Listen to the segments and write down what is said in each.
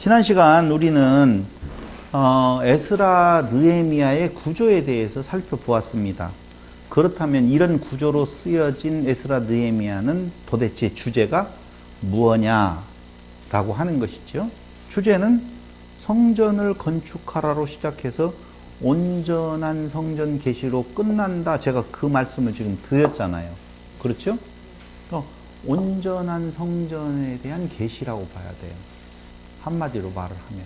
지난 시간 우리는 에스라 느헤미야의 구조에 대해서 살펴보았습니다. 그렇다면 이런 구조로 쓰여진 에스라 느헤미야는 도대체 주제가 무엇냐라고 하는 것이죠. 주제는 성전을 건축하라로 시작해서 온전한 성전 계시로 끝난다. 제가 그 말씀을 지금 드렸잖아요. 그렇죠? 온전한 성전에 대한 계시라고 봐야 돼요. 한마디로 말을 하면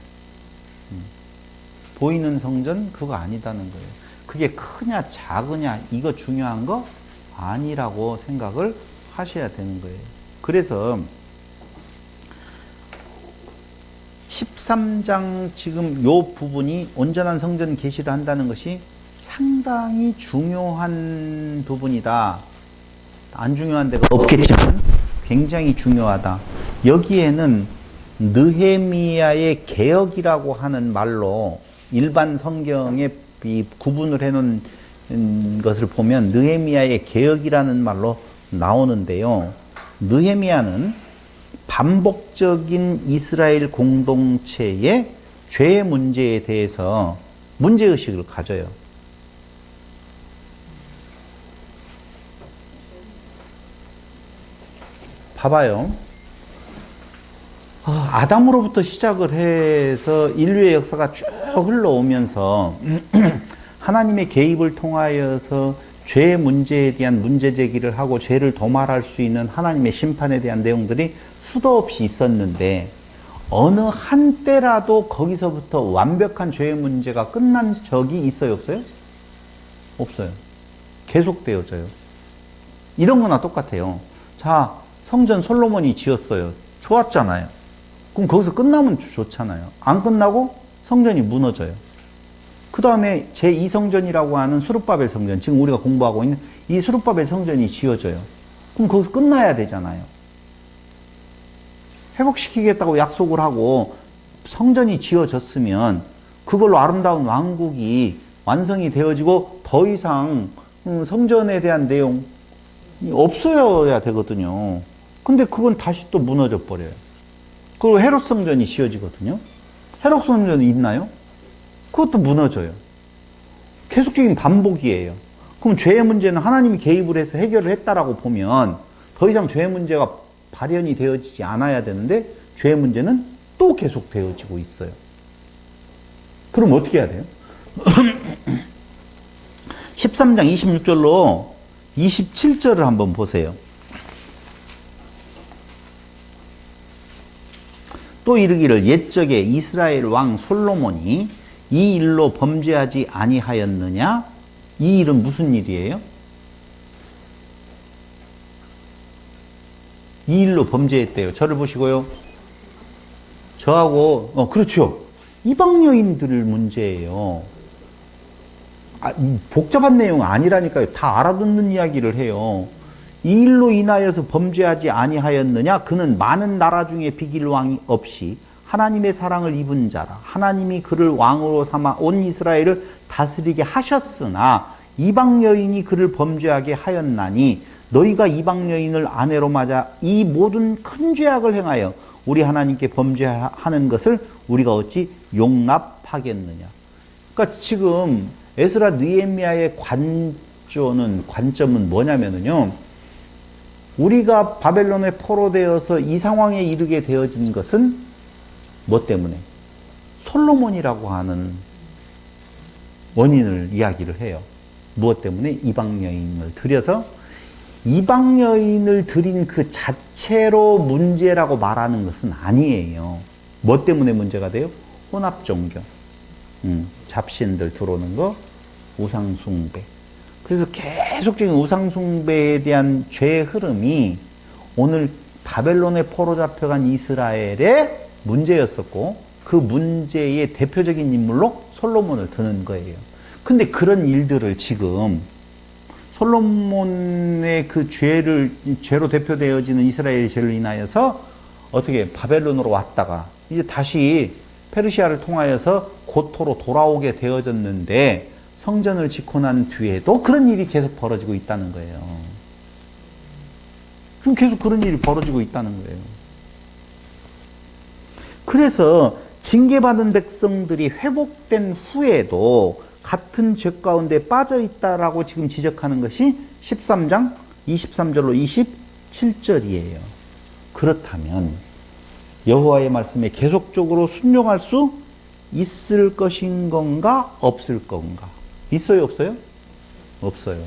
보이는 성전 그거 아니다는 거예요. 그게 크냐 작으냐 이거 중요한 거 아니라고 생각을 하셔야 되는 거예요. 그래서 13장 지금 요 부분이 온전한 성전 계시를 한다는 것이 상당히 중요한 부분이다. 안 중요한 데가 없겠지만 굉장히 중요하다. 여기에는 느헤미야의 개혁이라고 하는 말로 일반 성경에 구분을 해놓은 것을 보면 느헤미야의 개혁이라는 말로 나오는데요. 느헤미야는 반복적인 이스라엘 공동체의 죄 문제에 대해서 문제의식을 가져요. 봐봐요. 아담으로부터 시작을 해서 인류의 역사가 쭉 흘러오면서 하나님의 개입을 통하여서 죄 문제에 대한 문제 제기를 하고 죄를 도말할 수 있는 하나님의 심판에 대한 내용들이 수도 없이 있었는데 어느 한때라도 거기서부터 완벽한 죄의 문제가 끝난 적이 있어요? 없어요? 없어요. 계속되어져요. 이런 거나 똑같아요. 자, 성전 솔로몬이 지었어요. 좋았잖아요. 그럼 거기서 끝나면 좋잖아요. 안 끝나고 성전이 무너져요. 그 다음에 제2성전이라고 하는 수룹바벨 성전, 지금 우리가 공부하고 있는 이 수룹바벨 성전이 지어져요. 그럼 거기서 끝나야 되잖아요. 회복시키겠다고 약속을 하고 성전이 지어졌으면 그걸로 아름다운 왕국이 완성이 되어지고 더 이상 성전에 대한 내용이 없어야 되거든요. 근데 그건 다시 또 무너져 버려요. 그리고 헤롯 성전이 지어지거든요. 헤롯 성전이 있나요? 그것도 무너져요. 계속적인 반복이에요. 그럼 죄의 문제는 하나님이 개입을 해서 해결을 했다라고 보면 더 이상 죄의 문제가 발현이 되어지지 않아야 되는데 죄의 문제는 또 계속 되어지고 있어요. 그럼 어떻게 해야 돼요? 13장 26절로 27절을 한번 보세요. 또 이르기를 옛적에 이스라엘 왕 솔로몬이 이 일로 범죄하지 아니하였느냐? 이 일은 무슨 일이에요? 이 일로 범죄했대요. 저를 보시고요. 저하고 그렇죠. 이방 여인들 문제예요. 복잡한 내용 아니라니까요. 다 알아듣는 이야기를 해요. 이 일로 인하여서 범죄하지 아니하였느냐? 그는 많은 나라 중에 비길 왕이 없이 하나님의 사랑을 입은 자라. 하나님이 그를 왕으로 삼아 온 이스라엘을 다스리게 하셨으나 이방 여인이 그를 범죄하게 하였나니 너희가 이방 여인을 아내로 맞아 이 모든 큰 죄악을 행하여 우리 하나님께 범죄하는 것을 우리가 어찌 용납하겠느냐. 그러니까 지금 에스라 느헤미야의 관점은 뭐냐면요. 우리가 바벨론에 포로되어서 이 상황에 이르게 되어진 것은 뭐 때문에? 솔로몬이라고 하는 원인을 이야기를 해요. 무엇 때문에? 이방 여인을 들여서 이방 여인을 들인 그 자체로 문제라고 말하는 것은 아니에요. 뭐 때문에 문제가 돼요? 혼합 종교, 잡신들 들어오는 거, 우상 숭배. 그래서 계속적인 우상 숭배에 대한 죄의 흐름이 오늘 바벨론에 포로 잡혀간 이스라엘의 문제였었고 그 문제의 대표적인 인물로 솔로몬을 드는 거예요. 근데 그런 일들을 지금 솔로몬의 그 죄로 대표되어지는 이스라엘의 죄를 인하여서 어떻게 바벨론으로 왔다가 이제 다시 페르시아를 통하여서 고토로 돌아오게 되어졌는데 성전을 짓고 난 뒤에도 그런 일이 계속 벌어지고 있다는 거예요. 지금 계속 그런 일이 벌어지고 있다는 거예요. 그래서 징계받은 백성들이 회복된 후에도 같은 죄 가운데 빠져 있다라고 지금 지적하는 것이 13장 23절로 27절이에요. 그렇다면 여호와의 말씀에 계속적으로 순종할 수 있을 것인 건가 없을 건가? 있어요 없어요? 없어요.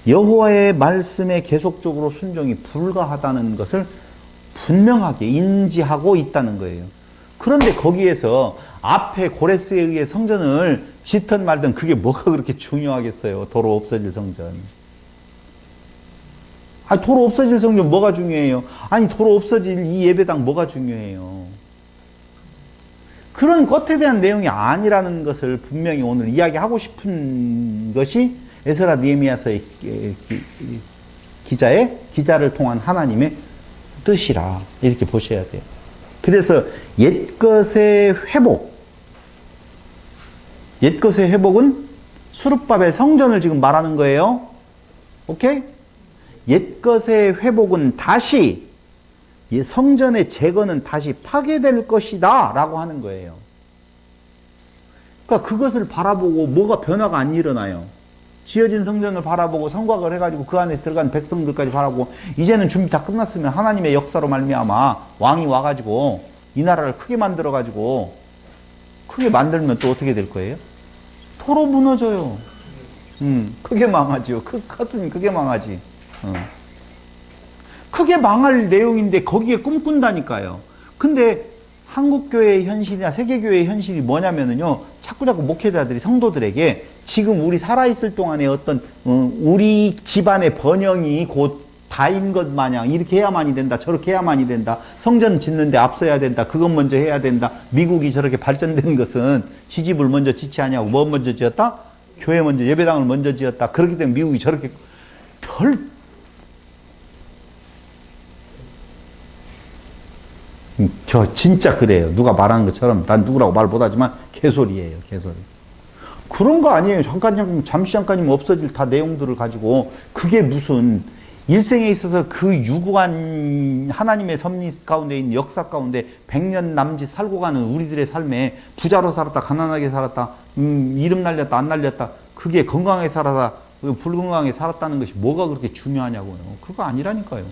여호와의 말씀에 계속적으로 순종이 불가하다는 것을 분명하게 인지하고 있다는 거예요. 그런데 거기에서 앞에 고레스에 의해 성전을 짓든 말든 그게 뭐가 그렇게 중요하겠어요. 도로 없어질 성전. 아니, 도로 없어질 성전 뭐가 중요해요? 아니, 도로 없어질 이 예배당 뭐가 중요해요? 그런 것에 대한 내용이 아니라는 것을 분명히 오늘 이야기하고 싶은 것이 에스라 느헤미야서의 기자를 통한 하나님의 뜻이라 이렇게 보셔야 돼요. 그래서 옛것의 회복은 수룹바벨 성전을 지금 말하는 거예요. 오케이? 옛것의 회복은 다시 성전의 재건은 다시 파괴될 것이다 라고 하는 거예요. 그러니까 그것을 바라보고 뭐가 변화가 안 일어나요. 지어진 성전을 바라보고 성곽을 해가지고 그 안에 들어간 백성들까지 바라보고 이제는 준비 다 끝났으면 하나님의 역사로 말미암아 왕이 와가지고 이 나라를 크게 만들어가지고 크게 만들면 또 어떻게 될 거예요? 도로 무너져요. 크게 망하죠. 컸으니 크게 망하지. 크게 망할 내용인데 거기에 꿈꾼다니까요. 근데 한국교회의 현실이나 세계교회의 현실이 뭐냐면은요, 자꾸 목회자들이 성도들에게 지금 우리 살아있을 동안에 어떤 우리 집안의 번영이 곧 다인 것 마냥 이렇게 해야만이 된다, 저렇게 해야만이 된다, 성전 짓는데 앞서야 된다, 그것 먼저 해야 된다, 미국이 저렇게 발전된 것은 지집을 먼저 짓지 않냐고, 뭐 먼저 지었다? 교회 먼저, 예배당을 먼저 지었다. 그렇기 때문에 미국이 저렇게 저 진짜 그래요. 누가 말하는 것처럼 난 누구라고 말 못하지만 개소리예요. 개소리. 그런 거 아니에요. 잠시 잠깐이면 없어질 다 내용들을 가지고 그게 무슨 일생에 있어서 그 유구한 하나님의 섭리 가운데 있는 역사 가운데 100년 남짓 살고 가는 우리들의 삶에 부자로 살았다 가난하게 살았다 이름 날렸다 안 날렸다 그게 건강하게 살았다 불건강하게 살았다는 것이 뭐가 그렇게 중요하냐고요. 그거 아니라니까요.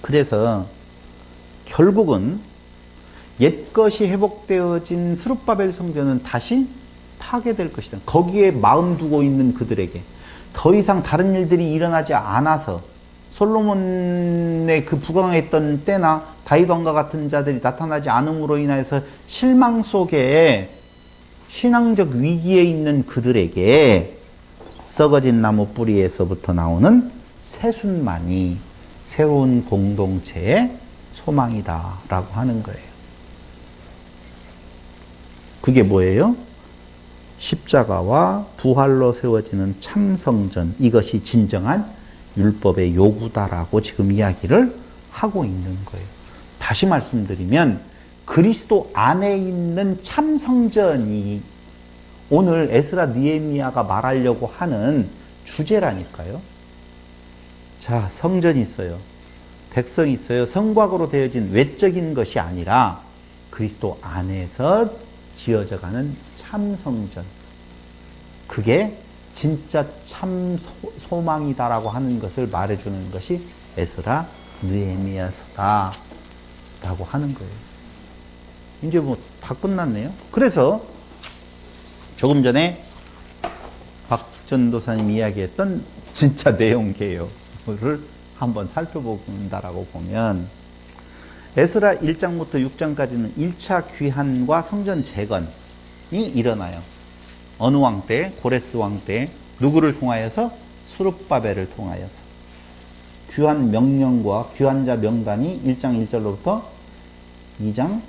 그래서 결국은 옛것이 회복되어진 스룹바벨 성전은 다시 파괴될 것이다. 거기에 마음 두고 있는 그들에게 더 이상 다른 일들이 일어나지 않아서 솔로몬의 그 부강했던 때나 다윗 왕과 같은 자들이 나타나지 않음으로 인해서 실망 속에 신앙적 위기에 있는 그들에게 썩어진 나무 뿌리에서부터 나오는 새순만이 새로운 공동체의 소망이다 라고 하는 거예요. 그게 뭐예요? 십자가와 부활로 세워지는 참성전, 이것이 진정한 율법의 요구다라고 지금 이야기를 하고 있는 거예요. 다시 말씀드리면 그리스도 안에 있는 참성전이 오늘 에스라 느헤미야가 말하려고 하는 주제라니까요. 자, 성전이 있어요. 백성이 있어요. 성곽으로 되어진 외적인 것이 아니라 그리스도 안에서 지어져가는 참성전. 그게 진짜 참 소망이다라고 하는 것을 말해주는 것이 에스라 느헤미야서다 라고 하는 거예요. 이제 뭐 다 끝났네요. 그래서 조금 전에 박 전도사님 이야기했던 진짜 내용 개요를 한번 살펴본다라고 보면 에스라 1장부터 6장까지는 1차 귀환과 성전 재건이 일어나요. 어느 왕 때? 고레스 왕 때. 누구를 통하여서? 수룹바벨을 통하여서. 귀환 명령과 귀환자 명단이 1장 1절로부터 2장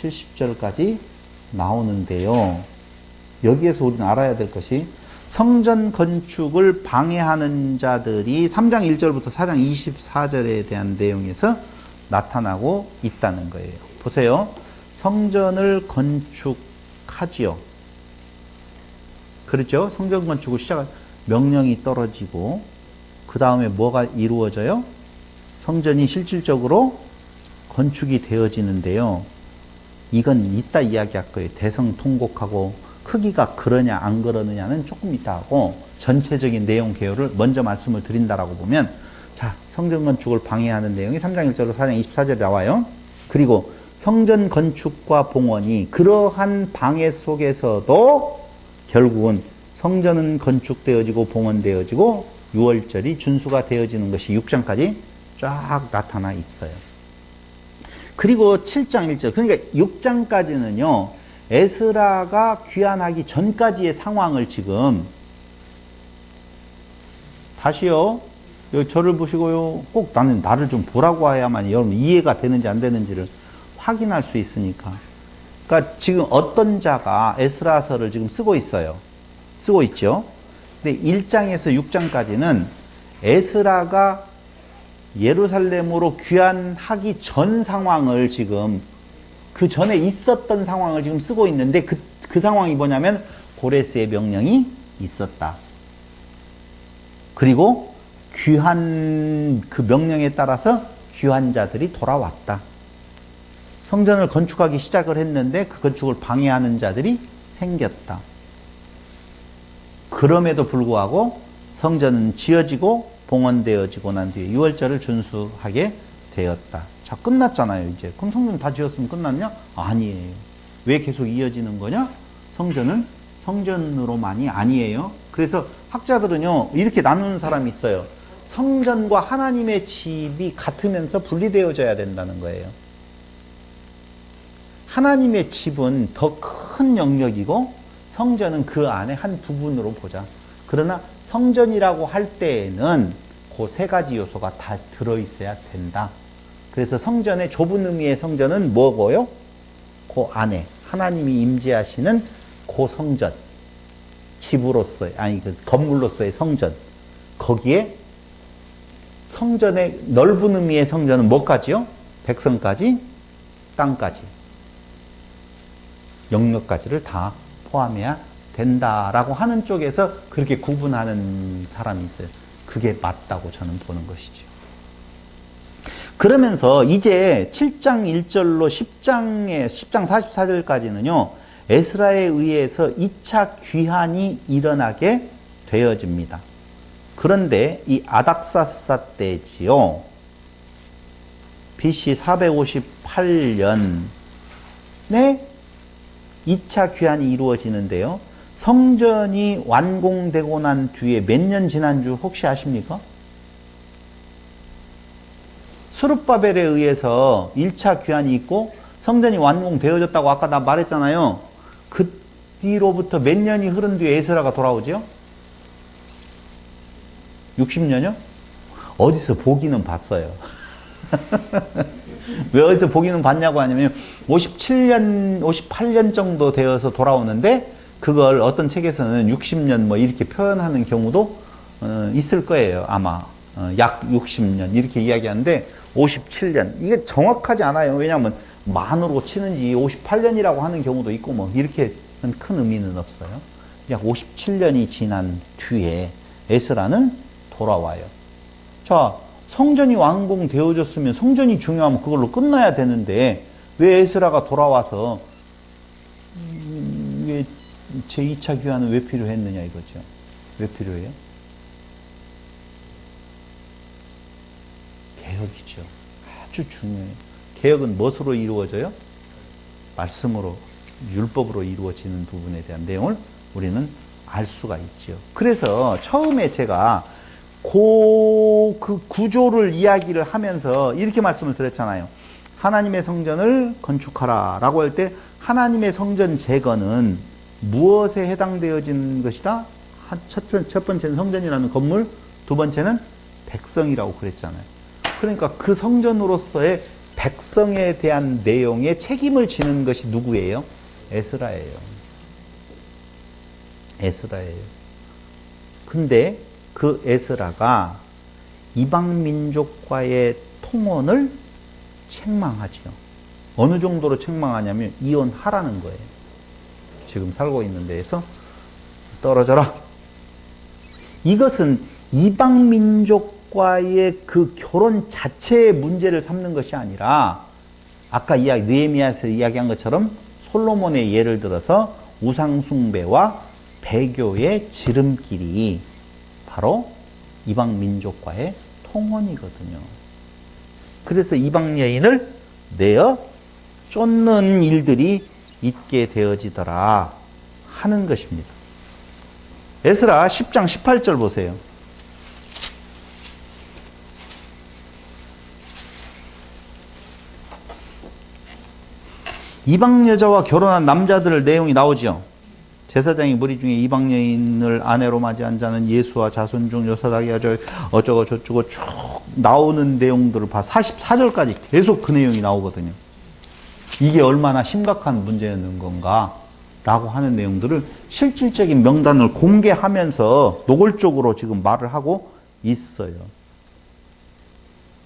70절까지 나오는데요. 여기에서 우리는 알아야 될 것이 성전 건축을 방해하는 자들이 3장 1절부터 4장 24절에 대한 내용에서 나타나고 있다는 거예요. 보세요. 성전을 건축하지요. 그렇죠? 성전 건축을 시작한 명령이 떨어지고 그 다음에 뭐가 이루어져요? 성전이 실질적으로 건축이 되어지는데요. 이건 이따 이야기할 거예요. 대성통곡하고 크기가 그러냐 안 그러느냐는 조금 이따 하고 전체적인 내용 개요를 먼저 말씀을 드린다라고 보면, 자, 성전 건축을 방해하는 내용이 3장 1절로 4장 24절에 나와요. 그리고 성전 건축과 봉헌이 그러한 방해 속에서도 결국은 성전은 건축되어지고 봉헌되어지고 6월절이 준수가 되어지는 것이 6장까지 쫙 나타나 있어요. 그리고 7장 1절, 그러니까 6장까지는요, 에스라가 귀환하기 전까지의 상황을 지금, 다시요, 여기 저를 보시고요, 꼭 나를 좀 보라고 해야만 여러분 이해가 되는지 안 되는지를 확인할 수 있으니까. 그러니까 지금 어떤 자가 에스라서를 지금 쓰고 있어요. 쓰고 있죠. 근데 1장에서 6장까지는 에스라가 예루살렘으로 귀환하기 전 상황을 지금, 그 전에 있었던 상황을 지금 쓰고 있는데, 그 상황이 뭐냐면 고레스의 명령이 있었다. 그리고 귀환, 그 명령에 따라서 귀환자들이 돌아왔다. 성전을 건축하기 시작을 했는데 그 건축을 방해하는 자들이 생겼다. 그럼에도 불구하고 성전은 지어지고 봉헌되어지고 난 뒤에 6월절을 준수하게 되었다. 자, 끝났잖아요, 이제. 그럼 성전 다 지었으면 끝났냐? 아니에요. 왜 계속 이어지는 거냐? 성전은 성전으로만이 아니에요. 그래서 학자들은요, 이렇게 나누는 사람이 있어요. 성전과 하나님의 집이 같으면서 분리되어져야 된다는 거예요. 하나님의 집은 더 큰 영역이고 성전은 그 안에 한 부분으로 보자. 그러나 성전이라고 할 때에는 그 세 가지 요소가 다 들어있어야 된다. 그래서 성전의 좁은 의미의 성전은 뭐고요? 그 안에 하나님이 임재하시는 그 성전, 집으로서의, 아니 그 건물로서의 성전, 거기에 성전의 넓은 의미의 성전은 뭐까지요? 백성까지, 땅까지, 영역까지를 다 포함해야 된다라고 하는 쪽에서 그렇게 구분하는 사람이 있어요. 그게 맞다고 저는 보는 것이죠. 그러면서 이제 7장 1절로 10장 44절까지는요, 에스라에 의해서 2차 귀환이 일어나게 되어집니다. 그런데 이 아닥사사 때지요, BC 458년에 2차 귀환이 이루어지는데요. 성전이 완공되고 난 뒤에 몇 년 지난 줄 혹시 아십니까? 스룹바벨에 의해서 1차 귀환이 있고 성전이 완공되어졌다고 아까 나 말했잖아요. 그 뒤로부터 몇 년이 흐른 뒤에 에스라가 돌아오죠? 60년이요? 어디서 보기는 봤어요. 왜 어디서 보기는 봤냐고 하냐면 57년, 58년 정도 되어서 돌아오는데 그걸 어떤 책에서는 60년 뭐 이렇게 표현하는 경우도 있을 거예요. 아마 약 60년 이렇게 이야기하는데 57년 이게 정확하지 않아요. 왜냐하면 만으로 치는지 58년이라고 하는 경우도 있고 뭐 이렇게 큰 의미는 없어요. 약 57년이 지난 뒤에 에스라는 돌아와요. 자, 성전이 완공되어졌으면 성전이 중요하면 그걸로 끝나야 되는데 왜 에스라가 돌아와서 왜 제2차 귀환은 왜 필요했느냐 이거죠. 왜 필요해요? 개혁이죠. 아주 중요해요. 개혁은 무엇으로 이루어져요? 말씀으로, 율법으로 이루어지는 부분에 대한 내용을 우리는 알 수가 있죠. 그래서 처음에 제가 그 구조를 이야기를 하면서 이렇게 말씀을 드렸잖아요. 하나님의 성전을 건축하라 라고 할 때 하나님의 성전 재건은 무엇에 해당되어진 것이다? 첫 번째는 성전이라는 건물, 두 번째는 백성이라고 그랬잖아요. 그러니까 그 성전으로서의 백성에 대한 내용에 책임을 지는 것이 누구예요? 에스라예요. 에스라예요. 근데 그 에스라가 이방 민족과의 통혼을 책망하죠. 어느 정도로 책망하냐면 이혼하라는 거예요. 지금 살고 있는 데에서 떨어져라. 이것은 이방 민족과의 그 결혼 자체의 문제를 삼는 것이 아니라 아까 느헤미야에서 이야기한 것처럼 솔로몬의 예를 들어서 우상숭배와 배교의 지름길이 바로 이방 민족과의 통혼이거든요. 그래서 이방 여인을 내어 쫓는 일들이 있게 되어지더라 하는 것입니다. 에스라 10장 18절 보세요. 이방 여자와 결혼한 남자들 내용이 나오죠. 제사장이 무리 중에 이방 여인을 아내로 맞이한 자는 예수와 자손 중 요사닥이 어쩌고 저쩌고 쭉 나오는 내용들을 봐. 44절까지 계속 그 내용이 나오거든요. 이게 얼마나 심각한 문제였는 건가 라고 하는 내용들을 실질적인 명단을 공개하면서 노골적으로 지금 말을 하고 있어요.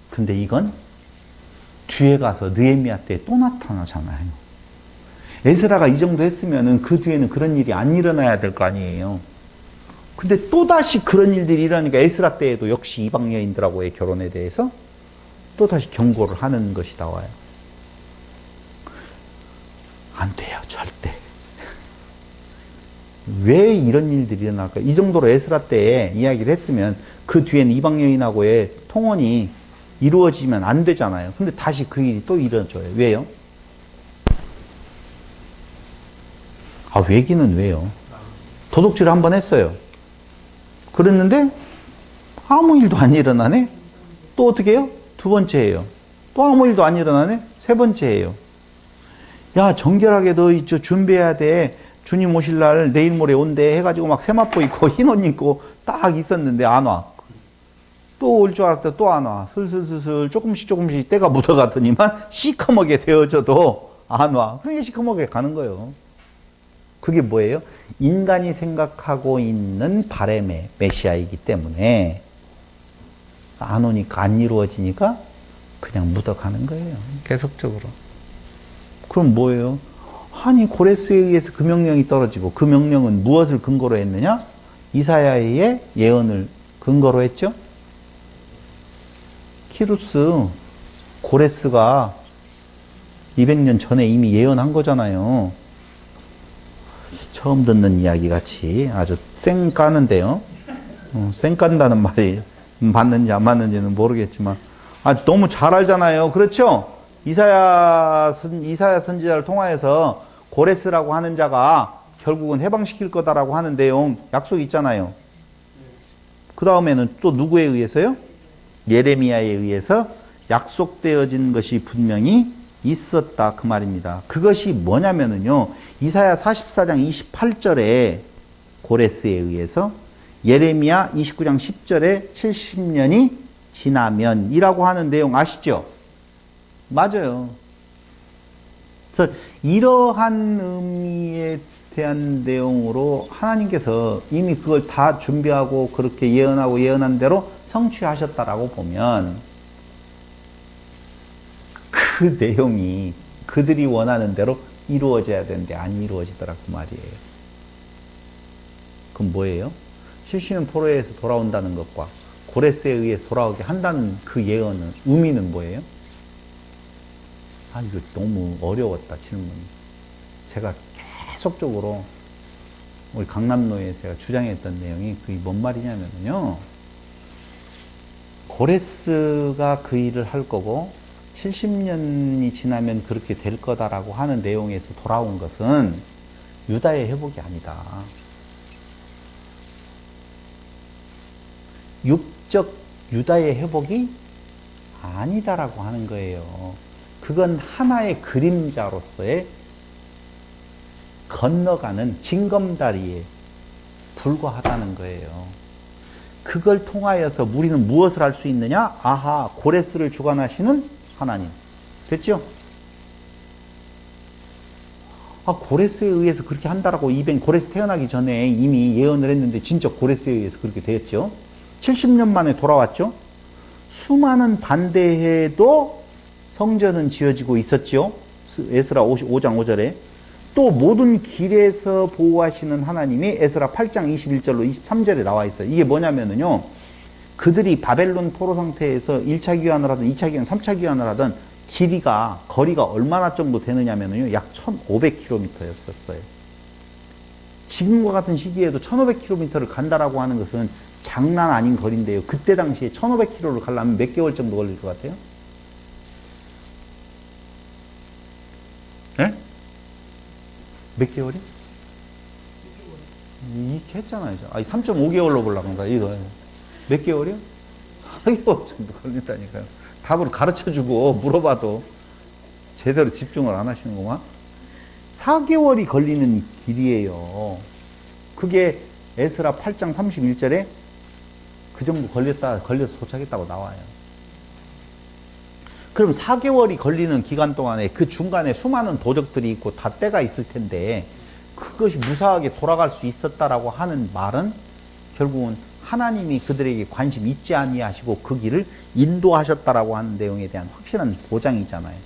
근데 이건 뒤에 가서 느헤미야 때 또 나타나잖아요. 에스라가 이 정도 했으면은 그 뒤에는 그런 일이 안 일어나야 될 거 아니에요. 근데 또다시 그런 일들이 일어나니까 에스라 때에도 역시 이방 여인들하고의 결혼에 대해서 또다시 경고를 하는 것이 나와요. 안 돼요, 절대. 왜 이런 일들이 일어날까? 이 정도로 에스라 때에 이야기를 했으면 그 뒤에는 이방 여인하고의 통혼이 이루어지면 안 되잖아요. 근데 다시 그 일이 또 일어져요. 왜요? 왜기는 왜요? 도둑질을 한 번 했어요. 그랬는데 아무 일도 안 일어나네? 또 어떻게 해요? 두 번째예요. 또 아무 일도 안 일어나네? 세 번째예요. 야, 정결하게 너 이제 준비해야 돼. 주님 오실 날 내일 모레 온대 해가지고 막 세마포 입고 흰 옷 입고 딱 있었는데 안 와. 또 올 줄 알았더니 또 안 와. 슬슬슬슬 조금씩 때가 묻어가더니만 시커멓게 되어져도 안 와. 그게 시커멓게 가는 거예요. 그게 뭐예요? 인간이 생각하고 있는 바램의 메시아이기 때문에 안 오니까 안 이루어지니까 그냥 묻어가는 거예요. 계속적으로. 그럼 뭐예요? 아니 고레스에 의해서 그 명령이 떨어지고 그 명령은 무엇을 근거로 했느냐? 이사야의 예언을 근거로 했죠? 키루스, 고레스가 200년 전에 이미 예언한 거잖아요. 처음 듣는 이야기 같이 아주 쌩 까는데요. 쌩 깐다는 말이 맞는지 안 맞는지는 모르겠지만 너무 잘 알잖아요. 그렇죠? 이사야 선지자를 통하여서 고레스라고 하는 자가 결국은 해방시킬 거다라고 하는 내용 약속이 있잖아요. 그 다음에는 또 누구에 의해서요? 예레미야에 의해서 약속되어진 것이 분명히 있었다 그 말입니다. 그것이 뭐냐면은요. 이사야 44장 28절에 고레스에 의해서 예레미야 29장 10절에 70년이 지나면 이라고 하는 내용 아시죠? 맞아요. 그래서 이러한 의미에 대한 내용으로 하나님께서 이미 그걸 다 준비하고 그렇게 예언한 대로 성취하셨다라고 보면 그 내용이 그들이 원하는 대로 이루어져야 되는데 안 이루어지더라 그 말이에요. 그럼 뭐예요? 실시는 포로에서 돌아온다는 것과 고레스에 의해서 돌아오게 한다는 그 예언은 의미는 뭐예요? 이거 너무 어려웠다 질문이. 제가 계속적으로 우리 강남노예에서 제가 주장했던 내용이 그게 뭔 말이냐면요. 고레스가 그 일을 할 거고 70년이 지나면 그렇게 될 거다라고 하는 내용에서 돌아온 것은 유다의 회복이 아니다. 육적 유다의 회복이 아니다라고 하는 거예요. 그건 하나의 그림자로서의 건너가는 징검다리에 불과하다는 거예요. 그걸 통하여서 우리는 무엇을 할 수 있느냐? 아하, 고레스를 주관하시는 하나님. 됐죠? 고레스에 의해서 그렇게 한다라고 고레스 태어나기 전에 이미 예언을 했는데 진짜 고레스에 의해서 그렇게 되었죠. 70년 만에 돌아왔죠. 수많은 반대해도 성전은 지어지고 있었죠. 에스라 5장 5절에. 또 모든 길에서 보호하시는 하나님이 에스라 8장 21절로 23절에 나와 있어요. 이게 뭐냐면요. 그들이 바벨론 포로 상태에서 1차 귀환을 하든 2차 귀환, 3차 귀환을 하든 거리가 얼마나 정도 되느냐면요. 약 1500km였었어요. 지금과 같은 시기에도 1500km를 간다라고 하는 것은 장난 아닌 거리인데요. 그때 당시에 1500km를 가려면 몇 개월 정도 걸릴 것 같아요? 네? 몇 개월이? 이렇게 했잖아요. 아니, 3.5개월로 보려고 한다, 이거. 몇 개월이요? 4개월 정도 걸린다니까요. 답을 가르쳐주고 물어봐도 제대로 집중을 안 하시는구만. 4개월이 걸리는 길이에요. 그게 에스라 8장 31절에 그 정도 걸려서 도착했다고 나와요. 그럼 4개월이 걸리는 기간 동안에 그 중간에 수많은 도적들이 있고 다 때가 있을 텐데 그것이 무사하게 돌아갈 수 있었다라고 하는 말은 결국은 하나님이 그들에게 관심 있지 아니하시고 그 길을 인도하셨다라고 하는 내용에 대한 확실한 보장이잖아요.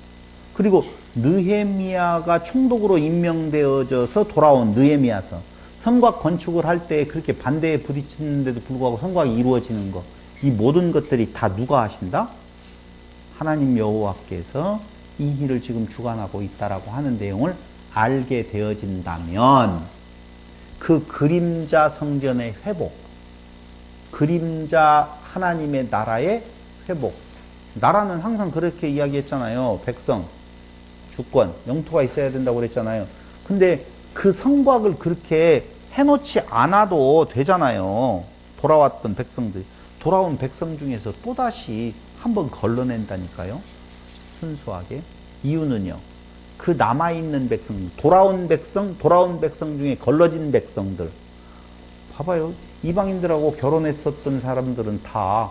그리고 느헤미야가 총독으로 임명되어져서 돌아온 느헤미야서 성곽 건축을 할 때 그렇게 반대에 부딪히는데도 불구하고 성곽이 이루어지는 것, 이 모든 것들이 다 누가 하신다? 하나님 여호와께서 이 일을 지금 주관하고 있다라고 하는 내용을 알게 되어진다면 그 그림자 성전의 회복, 그림자 하나님의 나라의 회복, 나라는 항상 그렇게 이야기했잖아요. 백성, 주권, 영토가 있어야 된다고 그랬잖아요. 근데 그 성곽을 그렇게 해놓지 않아도 되잖아요. 돌아왔던 백성들, 돌아온 백성 중에서 또다시 한번 걸러낸다니까요. 순수하게. 이유는요, 그 남아있는 백성, 돌아온 백성 중에 걸러진 백성들, 봐봐요. 이방인들하고 결혼했었던 사람들은 다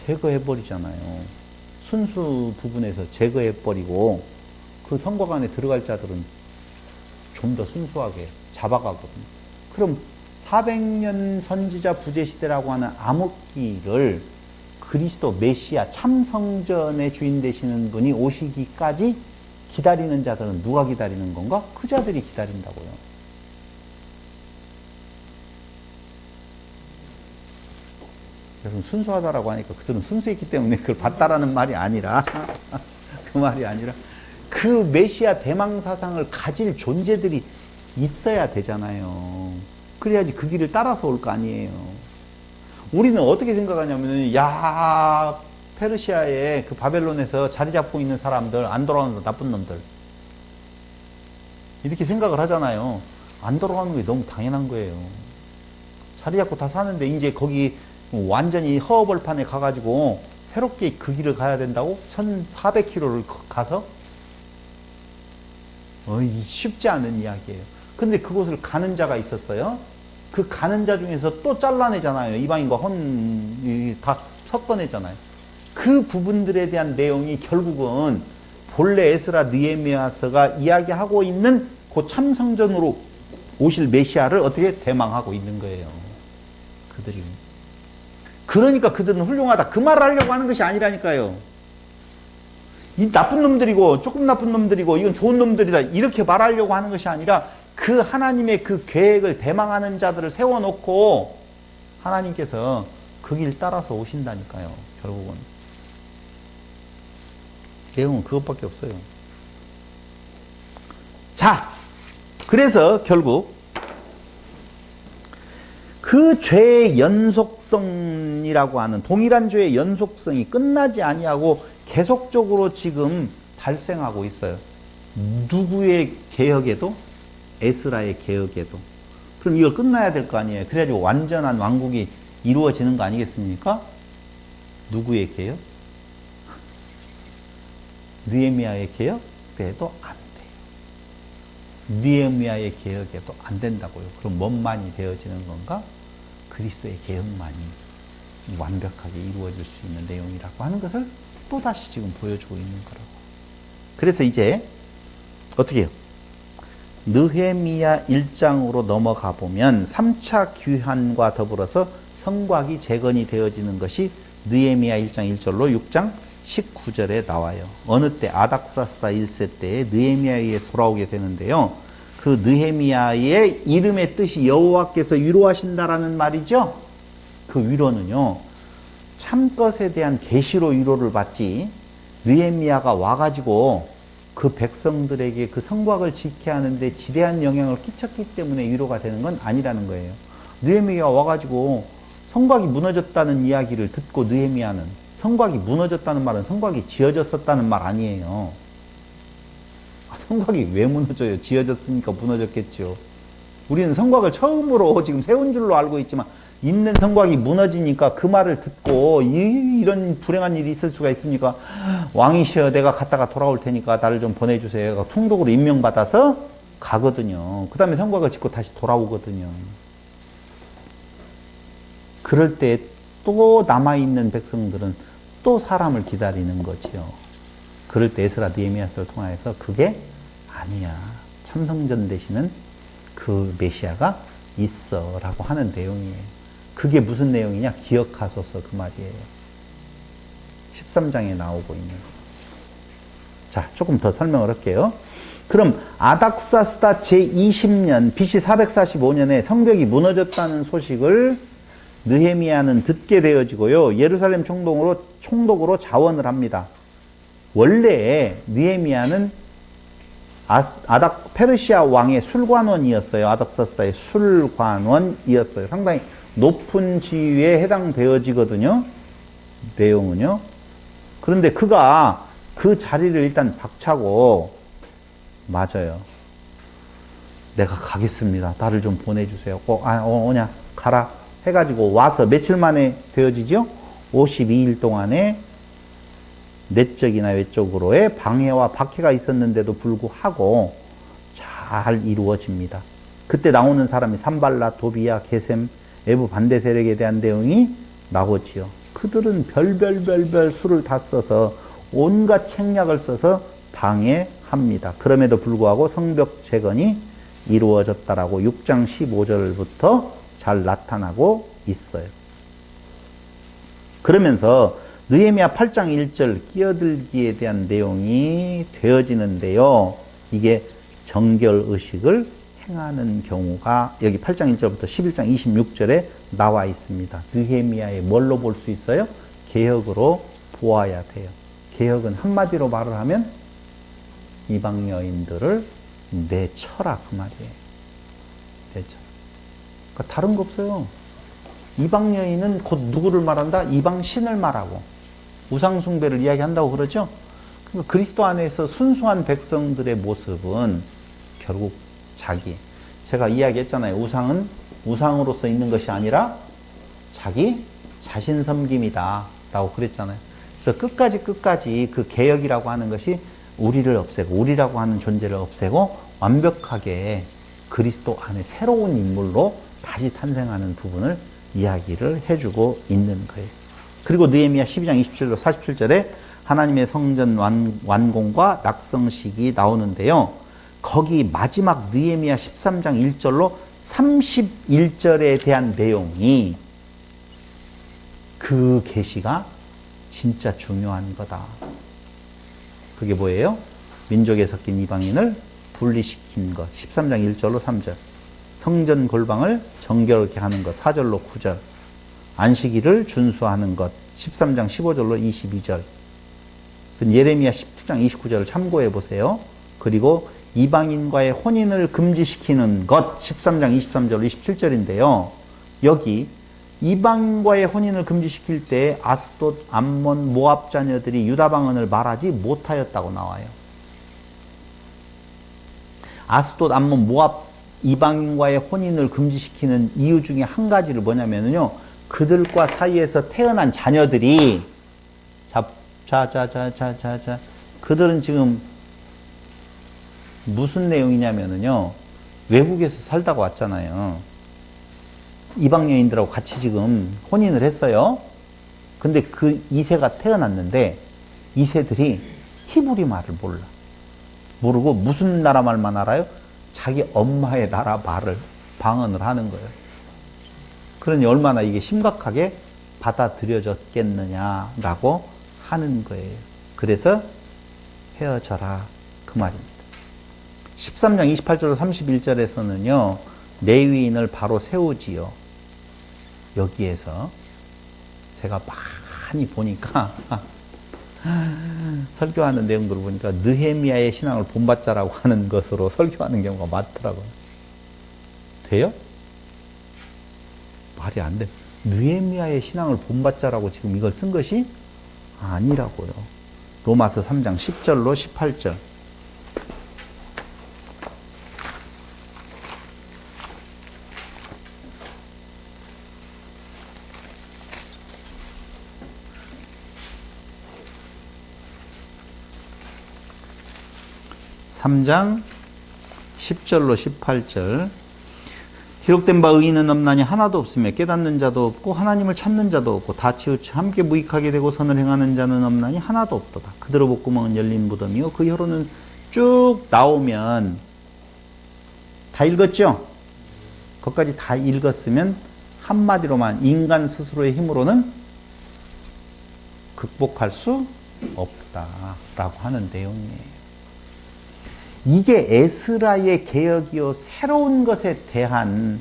제거해버리잖아요. 순수 부분에서 제거해버리고 그 성곽 안에 들어갈 자들은 좀 더 순수하게 잡아가거든요. 그럼 400년 선지자 부재시대라고 하는 암흑기를 그리스도 메시아 참성전의 주인 되시는 분이 오시기까지 기다리는 자들은 누가 기다리는 건가? 그 자들이 기다린다고요. 그래서 순수하다라고 하니까 그들은 순수했기 때문에 그걸 봤다라는 말이 아니라 그 말이 아니라 그 메시아 대망 사상을 가질 존재들이 있어야 되잖아요. 그래야지 그 길을 따라서 올 거 아니에요. 우리는 어떻게 생각하냐면, 야, 페르시아에 그 바벨론에서 자리 잡고 있는 사람들, 안 돌아오는 나쁜 놈들. 이렇게 생각을 하잖아요. 안 돌아가는 게 너무 당연한 거예요. 자리 잡고 다 사는데 이제 거기 완전히 허허벌판에 가가지고 새롭게 그 길을 가야 된다고? 1400km를 가서? 쉽지 않은 이야기예요. 근데 그곳을 가는 자가 있었어요. 그 가는 자 중에서 또 잘라내잖아요. 이방인과 다 섞어내잖아요. 그 부분들에 대한 내용이 결국은 본래 에스라 느헤미야서가 이야기하고 있는 그 참성전으로 오실 메시아를 어떻게 대망하고 있는 거예요. 그들이. 그러니까 그들은 훌륭하다. 그 말을 하려고 하는 것이 아니라니까요. 이 나쁜 놈들이고 조금 나쁜 놈들이고 이건 좋은 놈들이다. 이렇게 말하려고 하는 것이 아니라 그 하나님의 그 계획을 대망하는 자들을 세워놓고 하나님께서 그 길 따라서 오신다니까요. 결국은. 내용은 그것밖에 없어요. 자, 그래서 결국 그 죄의 연속성이라고 하는 동일한 죄의 연속성이 끝나지 아니하고 계속적으로 지금 발생하고 있어요. 누구의 개혁에도? 에스라의 개혁에도. 그럼 이걸 끝나야 될 거 아니에요. 그래야지 완전한 왕국이 이루어지는 거 아니겠습니까? 누구의 개혁? 느헤미야의 개혁? 그래도 안 돼요. 느헤미야의 개혁에도 안 된다고요. 그럼 뭔만이 되어지는 건가? 그리스도의 개혁만이 완벽하게 이루어질 수 있는 내용이라고 하는 것을 또다시 지금 보여주고 있는 거라고. 그래서 이제 어떻게 해요? 느헤미야 1장으로 넘어가 보면 3차 귀환과 더불어서 성곽이 재건이 되어지는 것이 느헤미야 1장 1절로 6장 19절에 나와요. 어느 때 아닥사스다 1세 때에 느헤미야에 의해 돌아오게 되는데요. 그 느헤미야의 이름의 뜻이 여호와께서 위로하신다라는 말이죠. 그 위로는요, 참것에 대한 계시로 위로를 받지 느헤미야가 와가지고 그 백성들에게 그 성곽을 지켜야 하는데 지대한 영향을 끼쳤기 때문에 위로가 되는 건 아니라는 거예요. 느헤미야가 와가지고 성곽이 무너졌다는 이야기를 듣고 느헤미야는 성곽이 무너졌다는 말은 성곽이 지어졌었다는 말 아니에요. 성곽이 왜 무너져요? 지어졌으니까 무너졌겠죠. 우리는 성곽을 처음으로 지금 세운 줄로 알고 있지만 있는 성곽이 무너지니까 그 말을 듣고 이런 불행한 일이 있을 수가 있습니까? 왕이시여 내가 갔다가 돌아올 테니까 나를 좀 보내주세요. 총독으로 임명받아서 가거든요. 그 다음에 성곽을 짓고 다시 돌아오거든요. 그럴 때 또 남아있는 백성들은 또 사람을 기다리는 거지요. 그럴 때 에스라 느헤미야서를 통해서 그게 아니야. 참성전 되시는 그 메시아가 있어 라고 하는 내용이에요. 그게 무슨 내용이냐? 기억하소서 그 말이에요. 13장에 나오고 있는. 자, 조금 더 설명을 할게요. 그럼 아닥사스다 제20년 BC 445년에 성벽이 무너졌다는 소식을 느헤미야는 듣게 되어지고요. 예루살렘 총독으로 자원을 합니다. 원래 느헤미야는 페르시아 왕의 술관원이었어요. 아닥사스다의 술관원이었어요. 상당히 높은 지위에 해당되어지거든요. 내용은요. 그런데 그가 그 자리를 일단 박차고 맞아요. 내가 가겠습니다. 나를 좀 보내주세요. 오냐 가라 해가지고 와서 며칠 만에 되어지죠? 52일 동안에 내적이나 외적으로의 방해와 박해가 있었는데도 불구하고 잘 이루어집니다. 그때 나오는 사람이 산발라, 도비야, 게셈, 외부 반대 세력에 대한 내용이 나오지요. 그들은 별별 수를 다 써서 온갖 책략을 써서 방해합니다. 그럼에도 불구하고 성벽 재건이 이루어졌다라고 6장 15절부터 잘 나타나고 있어요. 그러면서 느헤미야 8장 1절 끼어들기에 대한 내용이 되어지는데요. 이게 정결의식을 행하는 경우가 여기 8장 1절부터 11장 26절에 나와 있습니다. 느헤미야의 뭘로 볼 수 있어요? 개혁으로 보아야 돼요. 개혁은 한마디로 말을 하면 이방 여인들을 내쳐라 그 말이에요. 내쳐. 그러니까 다른 거 없어요. 이방 여인은 곧 누구를 말한다? 이방 신을 말하고 우상 숭배를 이야기한다고 그러죠. 그러니까 그리스도 안에서 순수한 백성들의 모습은 결국 제가 이야기했잖아요. 우상은 우상으로서 있는 것이 아니라 자기 자신 섬김이다 라고 그랬잖아요. 그래서 끝까지 그 개혁이라고 하는 것이 우리를 없애고 우리라고 하는 존재를 없애고 완벽하게 그리스도 안에 새로운 인물로 다시 탄생하는 부분을 이야기를 해주고 있는 거예요. 그리고 느헤미야 12장 27절 47절에 하나님의 성전 완공과 낙성식이 나오는데요. 거기 마지막 느헤미야 13장 1절로 31절에 대한 내용이 그 계시가 진짜 중요한 거다. 그게 뭐예요? 민족에 섞인 이방인을 분리시킨 것. 13장 1절로 3절. 성전 골방을 정결하게 하는 것. 4절로 9절. 안식일을 준수하는 것. 13장 15절로 22절. 예레미야 17장 29절을 참고해 보세요. 그리고 이방인과의 혼인을 금지시키는 것. 13장 23절로 27절인데요. 여기 이방인과의 혼인을 금지시킬 때 아스돗, 암몬, 모압 자녀들이 유다 방언을 말하지 못하였다고 나와요. 아스돗, 암몬, 모압 이방인과의 혼인을 금지시키는 이유 중에 한 가지를 뭐냐면요. 그들과 사이에서 태어난 자녀들이 그들은 지금 무슨 내용이냐면요. 외국에서 살다가 왔잖아요. 이방 여인들하고 같이 지금 혼인을 했어요. 근데 그 2세가 태어났는데 2세들이 히브리 말을 몰라. 모르고 무슨 나라 말만 알아요? 자기 엄마의 나라 말을 방언을 하는 거예요. 그러니 얼마나 이게 심각하게 받아들여졌겠느냐라고 하는 거예요. 그래서 헤어져라 그 말입니다. 13장 28절 31절에서는요. 레위인을 바로 세우지요. 여기에서 제가 많이 보니까 설교하는 내용들을 보니까 느헤미야의 신앙을 본받자라고 하는 것으로 설교하는 경우가 많더라고요. 돼요? 말이 안 돼. 느헤미야의 신앙을 본받자라고 지금 이걸 쓴 것이 아니라고요. 로마서 3장 10절로 18절. (3장) 10절로 18절. 기록된 바 의인은 없나니 하나도 없으며 깨닫는 자도 없고 하나님을 찾는 자도 없고 다 치우쳐 함께 무익하게 되고 선을 행하는 자는 없나니 하나도 없도다. 그들의 목구멍은 열린 무덤이요 그 혀로는 쭉 나오면 다 읽었죠? 거기까지 다 읽었으면 한마디로만 인간 스스로의 힘으로는 극복할 수 없다라고 하는 내용이에요. 이게 에스라의 개혁이요 새로운 것에 대한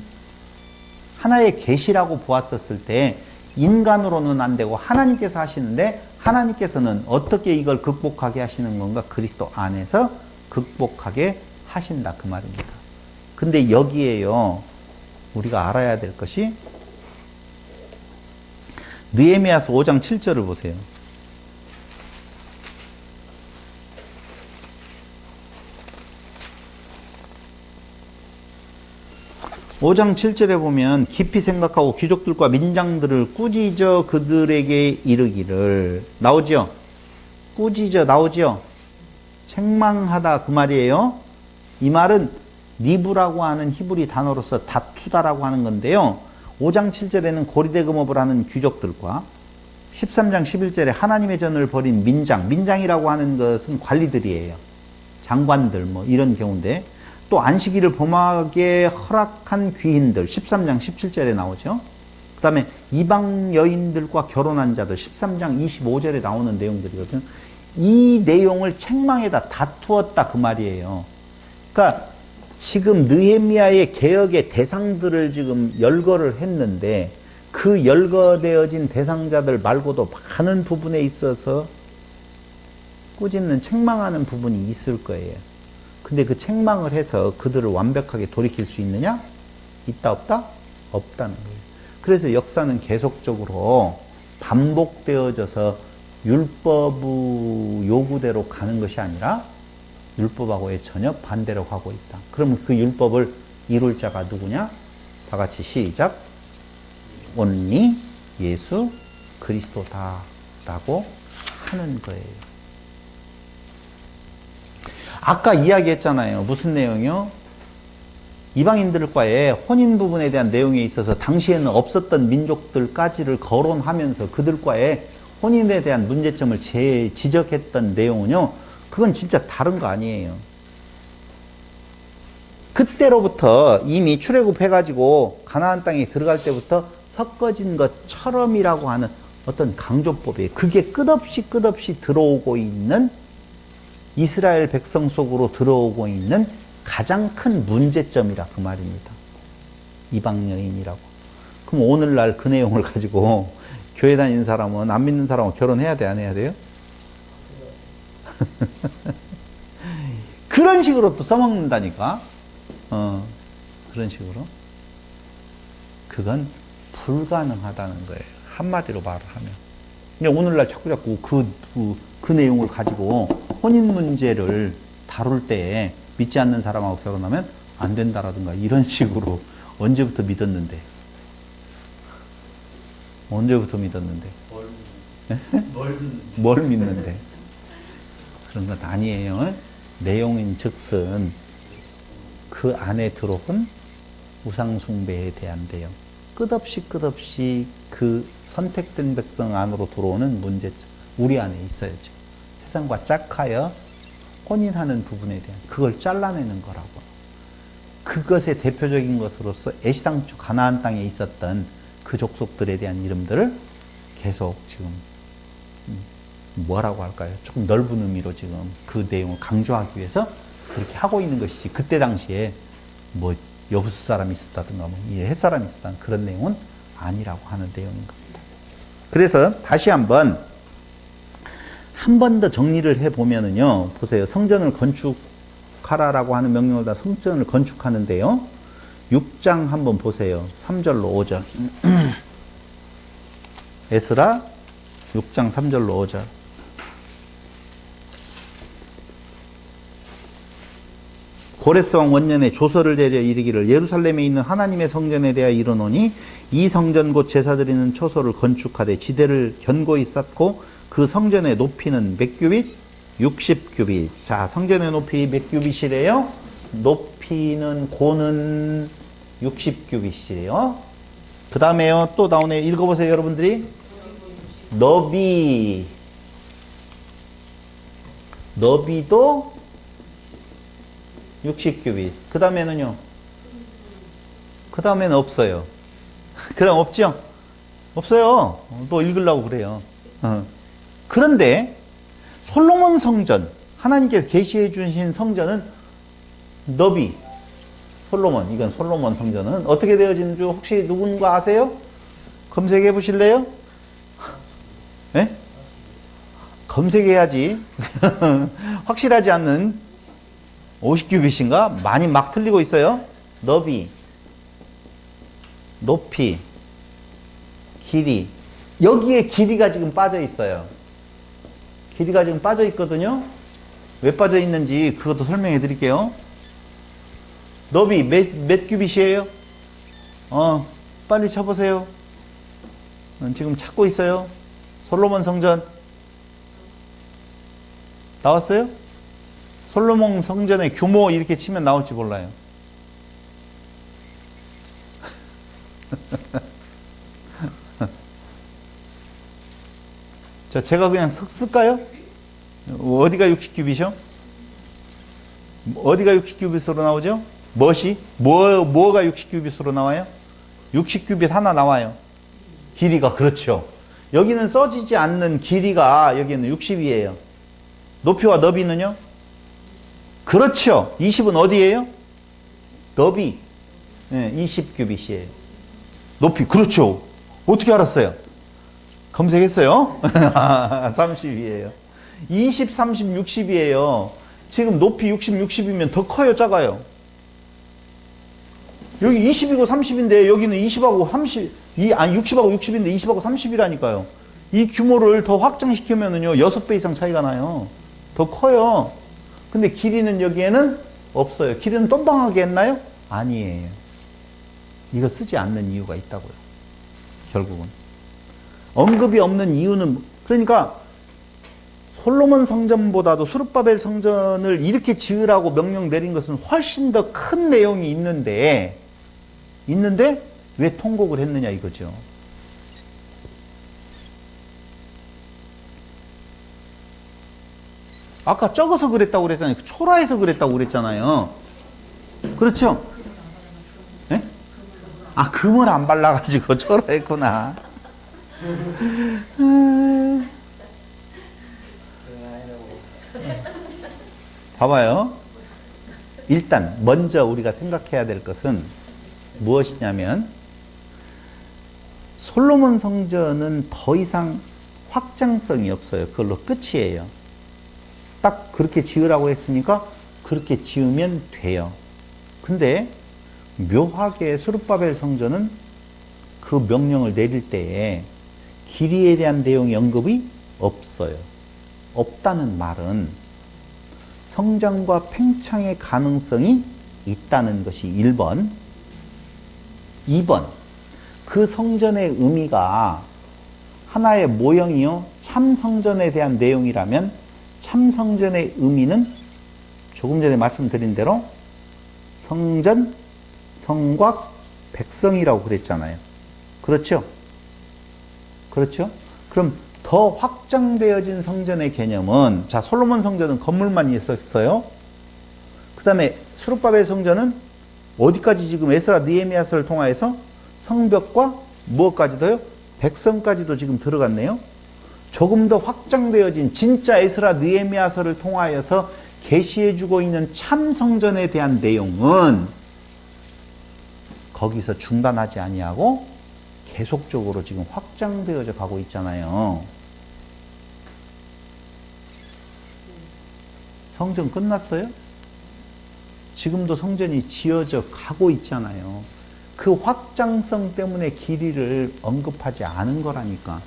하나의 계시라고 보았었을 때 인간으로는 안 되고 하나님께서 하시는데 하나님께서는 어떻게 이걸 극복하게 하시는 건가? 그리스도 안에서 극복하게 하신다 그 말입니다. 근데 여기에요 우리가 알아야 될 것이 느헤미야서 5장 7절을 보세요. 5장 7절에 보면 깊이 생각하고 귀족들과 민장들을 꾸짖어 그들에게 이르기를 나오죠? 꾸짖어 나오죠? 책망하다 그 말이에요. 이 말은 리브라고 하는 히브리 단어로서 다투다라고 하는 건데요. 5장 7절에는 고리대금업을 하는 귀족들과 13장 11절에 하나님의 전을 벌인 민장이라고 하는 것은 관리들이에요. 장관들 뭐 이런 경우인데 또 안식일을 범하게 허락한 귀인들 13장 17절에 나오죠. 그 다음에 이방 여인들과 결혼한 자들 13장 25절에 나오는 내용들이거든요. 이 내용을 책망에다 다투었다 그 말이에요. 그러니까 지금 느헤미야의 개혁의 대상들을 지금 열거를 했는데 그 열거되어진 대상자들 말고도 많은 부분에 있어서 꾸짖는 책망하는 부분이 있을 거예요. 근데 그 책망을 해서 그들을 완벽하게 돌이킬 수 있느냐? 있다 없다? 없다는 거예요. 그래서 역사는 계속적으로 반복되어져서 율법 요구대로 가는 것이 아니라 율법하고의 전혀 반대로 가고 있다. 그러면 그 율법을 이룰 자가 누구냐? 다 같이 시작. 온리 예수 그리스도다라고 하는 거예요. 아까 이야기했잖아요. 무슨 내용이요? 이방인들과의 혼인 부분에 대한 내용에 있어서 당시에는 없었던 민족들까지를 거론하면서 그들과의 혼인에 대한 문제점을 지적했던 내용은요. 그건 진짜 다른 거 아니에요. 그때로부터 이미 출애굽해가지고 가나안 땅에 들어갈 때부터 섞어진 것처럼이라고 하는 어떤 강조법이에요. 그게 끝없이 들어오고 있는 이스라엘 백성 속으로 들어오고 있는 가장 큰 문제점이라 그 말입니다. 이방 여인이라고. 그럼 오늘날 그 내용을 가지고 교회 다니는 사람은 안 믿는 사람은 결혼해야 돼, 안 해야 돼요? 그런 식으로 또 써먹는다니까. 그런 식으로. 그건 불가능하다는 거예요. 한마디로 말을 하면. 근데 오늘날 자꾸 그 내용을 가지고 혼인 문제를 다룰 때에 믿지 않는 사람하고 결혼하면 안 된다라든가 이런 식으로 언제부터 믿었는데? 뭘 믿는데? 그런 건 아니에요. 내용인 즉슨 그 안에 들어온 우상숭배에 대한 내용. 끝없이 그 선택된 백성 안으로 들어오는 문제점. 우리 안에 있어야죠. 세상과 짝하여 혼인하는 부분에 대한 그걸 잘라내는 거라고. 그것의 대표적인 것으로서 애시당초 가나안 땅에 있었던 그 족속들에 대한 이름들을 계속 지금 뭐라고 할까요? 조금 넓은 의미로 지금 그 내용을 강조하기 위해서 그렇게 하고 있는 것이지 그때 당시에 뭐 여부수 사람이 있었다든가 뭐 햇 사람이 있었다는 그런 내용은 아니라고 하는 내용인 겁니다. 그래서 다시 한번 한 번 더 정리를 해보면은요, 보세요. 성전을 건축하라라고 하는 명령을 다 성전을 건축하는데요. 6장 한번 보세요. 3절로 5절. 에스라 6장 3절로 5절. 고레스 왕 원년에 조서를 내려 이르기를 예루살렘에 있는 하나님의 성전에 대하여 이르노니 이 성전 곧 제사 드리는 초소를 건축하되 지대를 견고히 쌓고 그 성전의 높이는 몇 규빗? 60규빗. 자, 성전의 높이 몇 규빗이래요? 높이는 고는 60규빗이래요. 그 다음에요. 또 나오네. 읽어보세요, 여러분들이. 너비도 60규빗. 그 다음에는요. 그 다음에는 없어요. 그럼 없죠? 없어요. 또 읽으려고 그래요. 그런데 솔로몬 성전, 하나님께서 계시해 주신 성전은 너비, 솔로몬, 이건 솔로몬 성전은 어떻게 되어지는 줄 혹시 누군가 아세요? 검색해 보실래요? 네? 검색해야지. 확실하지 않는 50규빗인가? 많이 막 틀리고 있어요. 너비, 높이, 길이. 여기에 길이가 지금 빠져 있어요. 길이가 지금 빠져 있거든요. 왜 빠져 있는지 그것도 설명해 드릴게요. 너비 몇 규빗이에요? 빨리 쳐보세요. 지금 찾고 있어요. 솔로몬 성전. 나왔어요? 솔로몬 성전의 규모 이렇게 치면 나올지 몰라요. 자, 제가 그냥 쓸까요? 어디가 60규빗이요? 어디가 60규빗으로 나오죠? 뭐가 60규빗으로 나와요? 60규빗 하나 나와요. 길이가, 그렇죠. 여기는 써지지 않는 길이가 여기는 60이에요. 높이와 너비는요? 그렇죠. 20은 어디예요? 너비. 네, 20규빗이에요. 높이, 그렇죠. 어떻게 알았어요? 검색했어요? 30이에요. 20, 30, 60이에요. 지금 높이 60, 60이면 더 커요, 작아요? 여기 20이고 30인데 여기는 20하고 30, 60하고 60인데 20하고 30이라니까요. 이 규모를 더 확장시키면은요, 6배 이상 차이가 나요. 더 커요. 근데 길이는 여기에는 없어요. 길이는 똥방하게 했나요? 아니에요. 이거 쓰지 않는 이유가 있다고요. 결국은. 언급이 없는 이유는, 그러니까 솔로몬 성전보다도 수룹바벨 성전을 이렇게 지으라고 명령 내린 것은 훨씬 더 큰 내용이 있는데 왜 통곡을 했느냐 이거죠. 아까 적어서 그랬다고 그랬잖아요. 초라해서 그랬다고 그랬잖아요. 그렇죠? 네? 아, 금을 안 발라가지고 초라했구나. 봐봐요. 일단 먼저 우리가 생각해야 될 것은 무엇이냐면 솔로몬 성전은 더 이상 확장성이 없어요. 그걸로 끝이에요. 딱 그렇게 지으라고 했으니까 그렇게 지으면 돼요. 근데 묘하게 수룹바벨 성전은 그 명령을 내릴 때에 길이에 대한 내용이 언급이 없어요. 없다는 말은 성장과 팽창의 가능성이 있다는 것이 1번. 2번, 그 성전의 의미가 하나의 모형이요, 참 성전에 대한 내용이라면 참 성전의 의미는 조금 전에 말씀드린 대로 성전, 성곽, 백성이라고 그랬잖아요. 그렇죠? 그렇죠? 그럼 더 확장되어진 성전의 개념은, 자, 솔로몬 성전은 건물만 있었어요. 그 다음에 수룹바벨 성전은 어디까지 지금 에스라 느헤미야서를 통하여서 성벽과 무엇까지도요? 백성까지도 지금 들어갔네요. 조금 더 확장되어진 진짜 에스라 느헤미야서를 통하여서 계시해주고 있는 참 성전에 대한 내용은 거기서 중단하지 아니하고 계속적으로 지금 확장되어져 가고 있잖아요. 성전 끝났어요? 지금도 성전이 지어져 가고 있잖아요. 그 확장성 때문에 길이를 언급하지 않은 거라니까.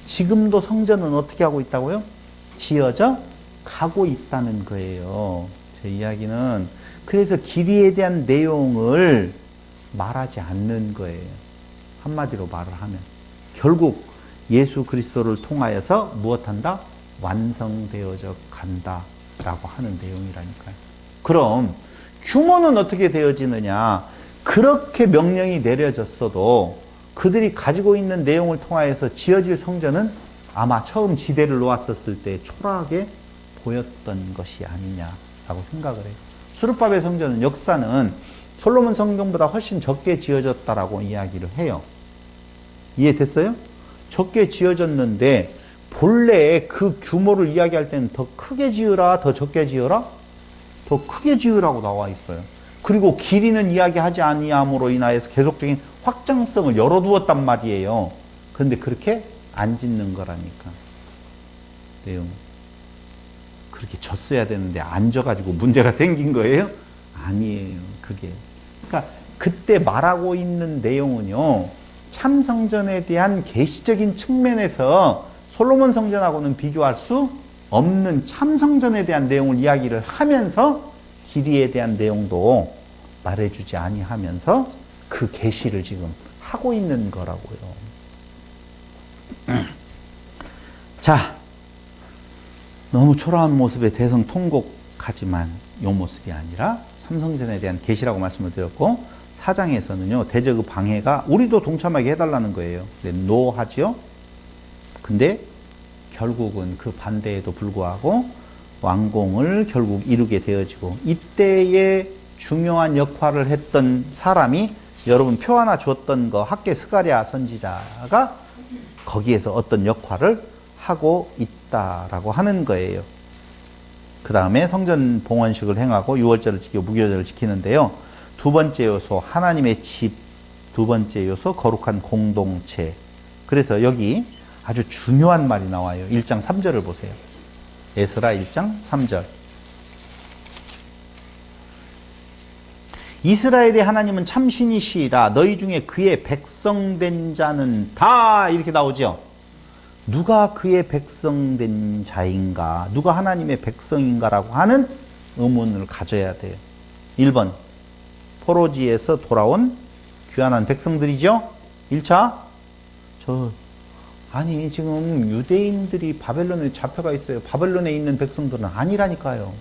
지금도 성전은 어떻게 하고 있다고요? 지어져 가고 있다는 거예요. 제 이야기는. 그래서 길이에 대한 내용을 말하지 않는 거예요. 한마디로 말을 하면. 결국 예수 그리스도를 통하여서 무엇한다? 완성되어져 간다라고 하는 내용이라니까요. 그럼 규모는 어떻게 되어지느냐? 그렇게 명령이 내려졌어도 그들이 가지고 있는 내용을 통하여서 지어질 성전은 아마 처음 지대를 놓았었을 때 초라하게 보였던 것이 아니냐라고 생각을 해요. 수르바벨 성전은 역사는 솔로몬 성전보다 훨씬 적게 지어졌다라고 이야기를 해요. 이해됐어요? 적게 지어졌는데 본래 그 규모를 이야기할 때는 더 크게 지으라, 더 적게 지으라? 더 크게 지으라고 나와 있어요. 그리고 길이는 이야기하지 아니함으로 인하여서 계속적인 확장성을 열어두었단 말이에요. 그런데 그렇게 안 짓는 거라니까. 내용. 그렇게 졌어야 되는데 안 져가지고 문제가 생긴 거예요? 아니에요. 그게. 그러니까 그때 말하고 있는 내용은요. 참성전에 대한 계시적인 측면에서 솔로몬 성전하고는 비교할 수 없는 참성전에 대한 내용을 이야기를 하면서 길이에 대한 내용도 말해주지 아니하면서 그 계시를 지금 하고 있는 거라고요. 자, 너무 초라한 모습에 대성통곡하지만 이 모습이 아니라 참성전에 대한 계시라고 말씀을 드렸고 4장에서는요 대적의 방해가 우리도 동참하게 해달라는 거예요. 노하지요. 근데 결국은 그 반대에도 불구하고 완공을 결국 이루게 되어지고 이때에 중요한 역할을 했던 사람이 여러분 표 하나 주었던 거 학계 스가랴 선지자가 거기에서 어떤 역할을 하고 있다라고 하는 거예요. 그 다음에 성전 봉헌식을 행하고 유월절을 지키고 무교절을 지키는데요. 두 번째 요소 하나님의 집, 두 번째 요소 거룩한 공동체. 그래서 여기 아주 중요한 말이 나와요. 1장 3절을 보세요. 에스라 1장 3절. 이스라엘의 하나님은 참신이시라. 너희 중에 그의 백성된 자는 다 이렇게 나오죠. 누가 그의 백성된 자인가? 누가 하나님의 백성인가라고 하는 의문을 가져야 돼요. 1번 포로지에서 돌아온 귀환한 백성들이죠. 1차 아니 지금 유대인들이 바벨론에 잡혀가 있어요. 바벨론에 있는 백성들은 아니라니까요.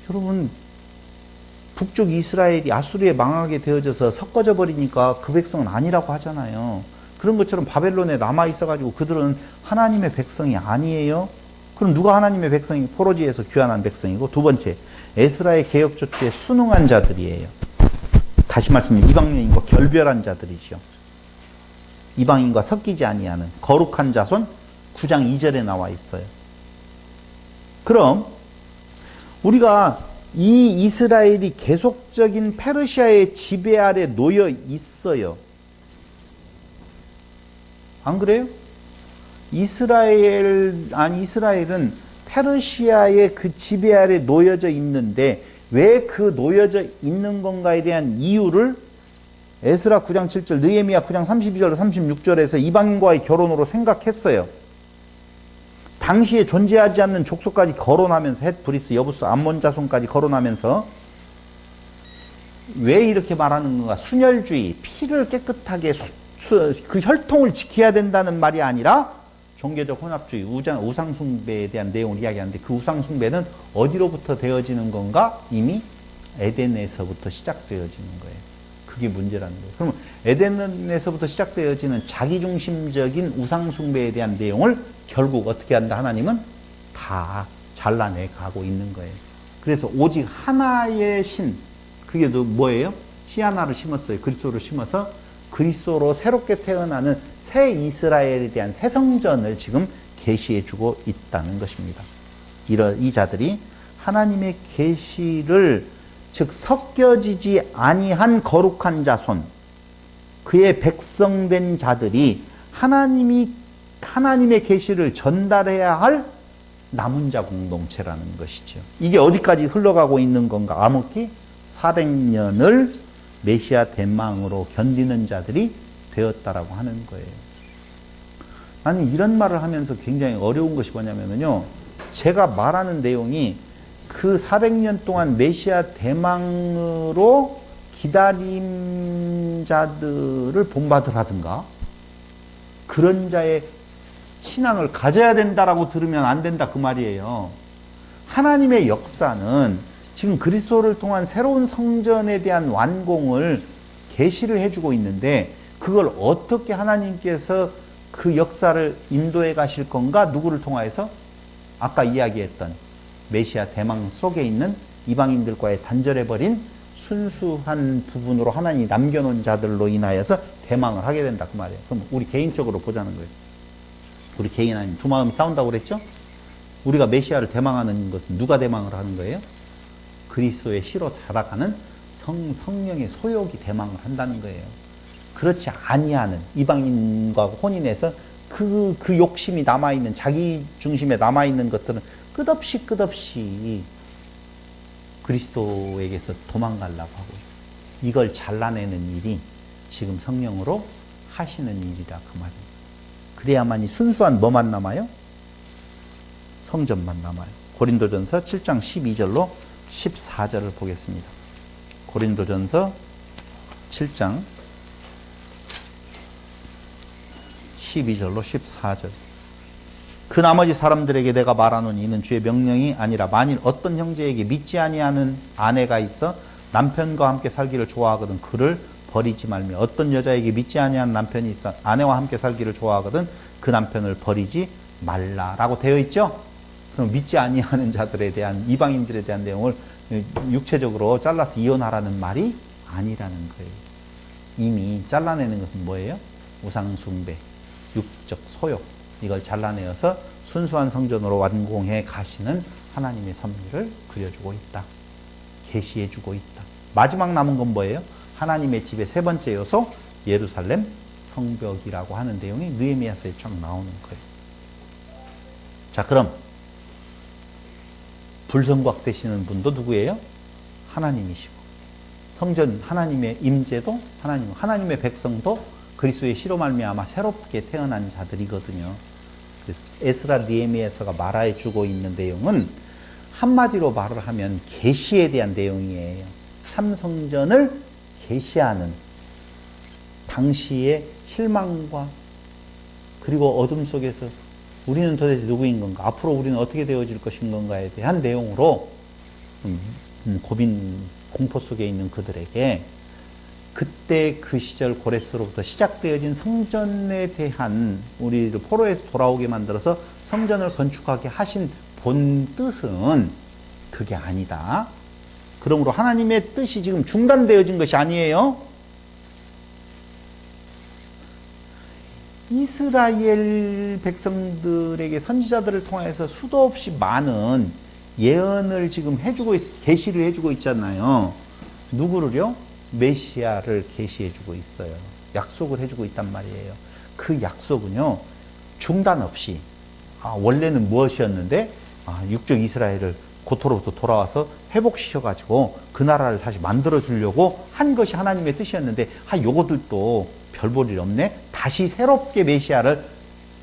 여러분 북쪽 이스라엘이 아수르에 망하게 되어져서 섞어져 버리니까 그 백성은 아니라고 하잖아요. 그런 것처럼 바벨론에 남아 있어가지고 그들은 하나님의 백성이 아니에요. 그럼 누가 하나님의 백성이 포로지에서 귀환한 백성이고 두 번째 에스라의 개혁 조치에 순응한 자들이에요. 다시 말씀드리면 이방인과 결별한 자들이죠. 이방인과 섞이지 아니하는 거룩한 자손 9장 2절에 나와 있어요. 그럼 우리가 이 이스라엘이 계속적인 페르시아의 지배 아래 놓여 있어요. 안 그래요? 이스라엘은 페르시아의 그 지배 아래 놓여져 있는데 왜 그 놓여져 있는 건가에 대한 이유를 에스라 9장 7절, 느헤미야 9장 32절, 36절에서 이방인과의 결혼으로 생각했어요. 당시에 존재하지 않는 족속까지 거론하면서 헷, 브리스, 여부스, 암몬 자손까지 거론하면서 왜 이렇게 말하는 건가? 순혈주의, 피를 깨끗하게 그 혈통을 지켜야 된다는 말이 아니라 종교적 혼합주의, 우상숭배에 대한 내용을 이야기하는데 그 우상숭배는 어디로부터 되어지는 건가? 이미 에덴에서부터 시작되어지는 거예요. 그게 문제라는 거예요. 그러면 에덴에서부터 시작되어지는 자기중심적인 우상숭배에 대한 내용을 결국 어떻게 한다? 하나님은 다 잘라내 가고 있는 거예요. 그래서 오직 하나의 신, 그게 뭐예요? 씨 하나를 심었어요. 그리스도를 심어서 그리스도로 새롭게 태어나는 새 이스라엘에 대한 새 성전을 지금 계시해주고 있다는 것입니다. 이 자들이 하나님의 계시를 즉 섞여지지 아니한 거룩한 자손, 그의 백성된 자들이 하나님의 계시를 전달해야 할 남은 자 공동체라는 것이죠. 이게 어디까지 흘러가고 있는 건가? 암흑기 400년을 메시아 대망으로 견디는 자들이 되었다라고 하는 거예요. 나는 이런 말을 하면서 굉장히 어려운 것이 뭐냐면요. 제가 말하는 내용이 그 400년 동안 메시아 대망으로 기다림자들을 본받으라든가 그런 자의 신앙을 가져야 된다라고 들으면 안 된다 그 말이에요. 하나님의 역사는 지금 그리스도를 통한 새로운 성전에 대한 완공을 계시를 해주고 있는데 그걸 어떻게 하나님께서 그 역사를 인도해 가실 건가? 누구를 통하여서? 아까 이야기했던 메시아 대망 속에 있는 이방인들과의 단절해버린 순수한 부분으로 하나님이 남겨놓은 자들로 인하여서 대망을 하게 된다 그 말이에요. 그럼 우리 개인적으로 보자는 거예요. 우리 개인 아닌 두 마음이 싸운다고 그랬죠? 우리가 메시아를 대망하는 것은 누가 대망을 하는 거예요? 그리스도의 씨로 자라가는 성령의 소욕이 대망을 한다는 거예요. 그렇지 아니하는 이방인과 혼인해서 그 욕심이 남아있는 자기 중심에 남아있는 것들은 끝없이 그리스도에게서 도망가려고 하고 이걸 잘라내는 일이 지금 성령으로 하시는 일이다 그 말입니다. 그래야만이 순수한 뭐만 남아요? 성전만 남아요. 고린도전서 7장 12절로 14절을 보겠습니다. 고린도전서 7장 12절로 14절. 그 나머지 사람들에게 내가 말하노니 이는 주의 명령이 아니라 만일 어떤 형제에게 믿지 아니하는 아내가 있어 남편과 함께 살기를 좋아하거든 그를 버리지 말며 어떤 여자에게 믿지 아니하는 남편이 있어 아내와 함께 살기를 좋아하거든 그 남편을 버리지 말라라고 되어 있죠. 그럼 믿지 아니하는 자들에 대한 이방인들에 대한 내용을 육체적으로 잘라서 이혼하라는 말이 아니라는 거예요. 이미 잘라내는 것은 뭐예요? 우상숭배, 육적 소욕 이걸 잘라내어서 순수한 성전으로 완공해 가시는 하나님의 섭리를 그려주고 있다. 계시해주고 있다. 마지막 남은 건 뭐예요? 하나님의 집의 세 번째 요소 예루살렘 성벽이라고 하는 내용이 느헤미야서에 쫙 나오는 거예요. 자, 그럼 불성곽 되시는 분도 누구예요? 하나님이시고 성전 하나님의 임재도 하나님의 백성도 그리스도의 씨로 말미암아 새롭게 태어난 자들이거든요. 그래서 에스라 느헤미야서가 말해주고 있는 내용은 한마디로 말을 하면 계시에 대한 내용이에요. 참 성전을 계시하는 당시의 실망과 그리고 어둠 속에서 우리는 도대체 누구인 건가? 앞으로 우리는 어떻게 되어질 것인 건가에 대한 내용으로 고민, 공포 속에 있는 그들에게 그때 그 시절 고레스로부터 시작되어진 성전에 대한 우리를 포로에서 돌아오게 만들어서 성전을 건축하게 하신 본 뜻은 그게 아니다. 그러므로 하나님의 뜻이 지금 중단되어진 것이 아니에요. 이스라엘 백성들에게 선지자들을 통해서 수도 없이 많은 예언을 지금 계시를 해주고 있잖아요. 누구를요? 메시아를 계시해주고 있어요. 약속을 해주고 있단 말이에요. 그 약속은요, 중단 없이, 원래는 무엇이었는데, 육적 이스라엘을 고토로부터 돌아와서 회복시켜가지고 그 나라를 다시 만들어주려고 한 것이 하나님의 뜻이었는데, 요거들도 별 볼 일 없네? 다시 새롭게 메시아를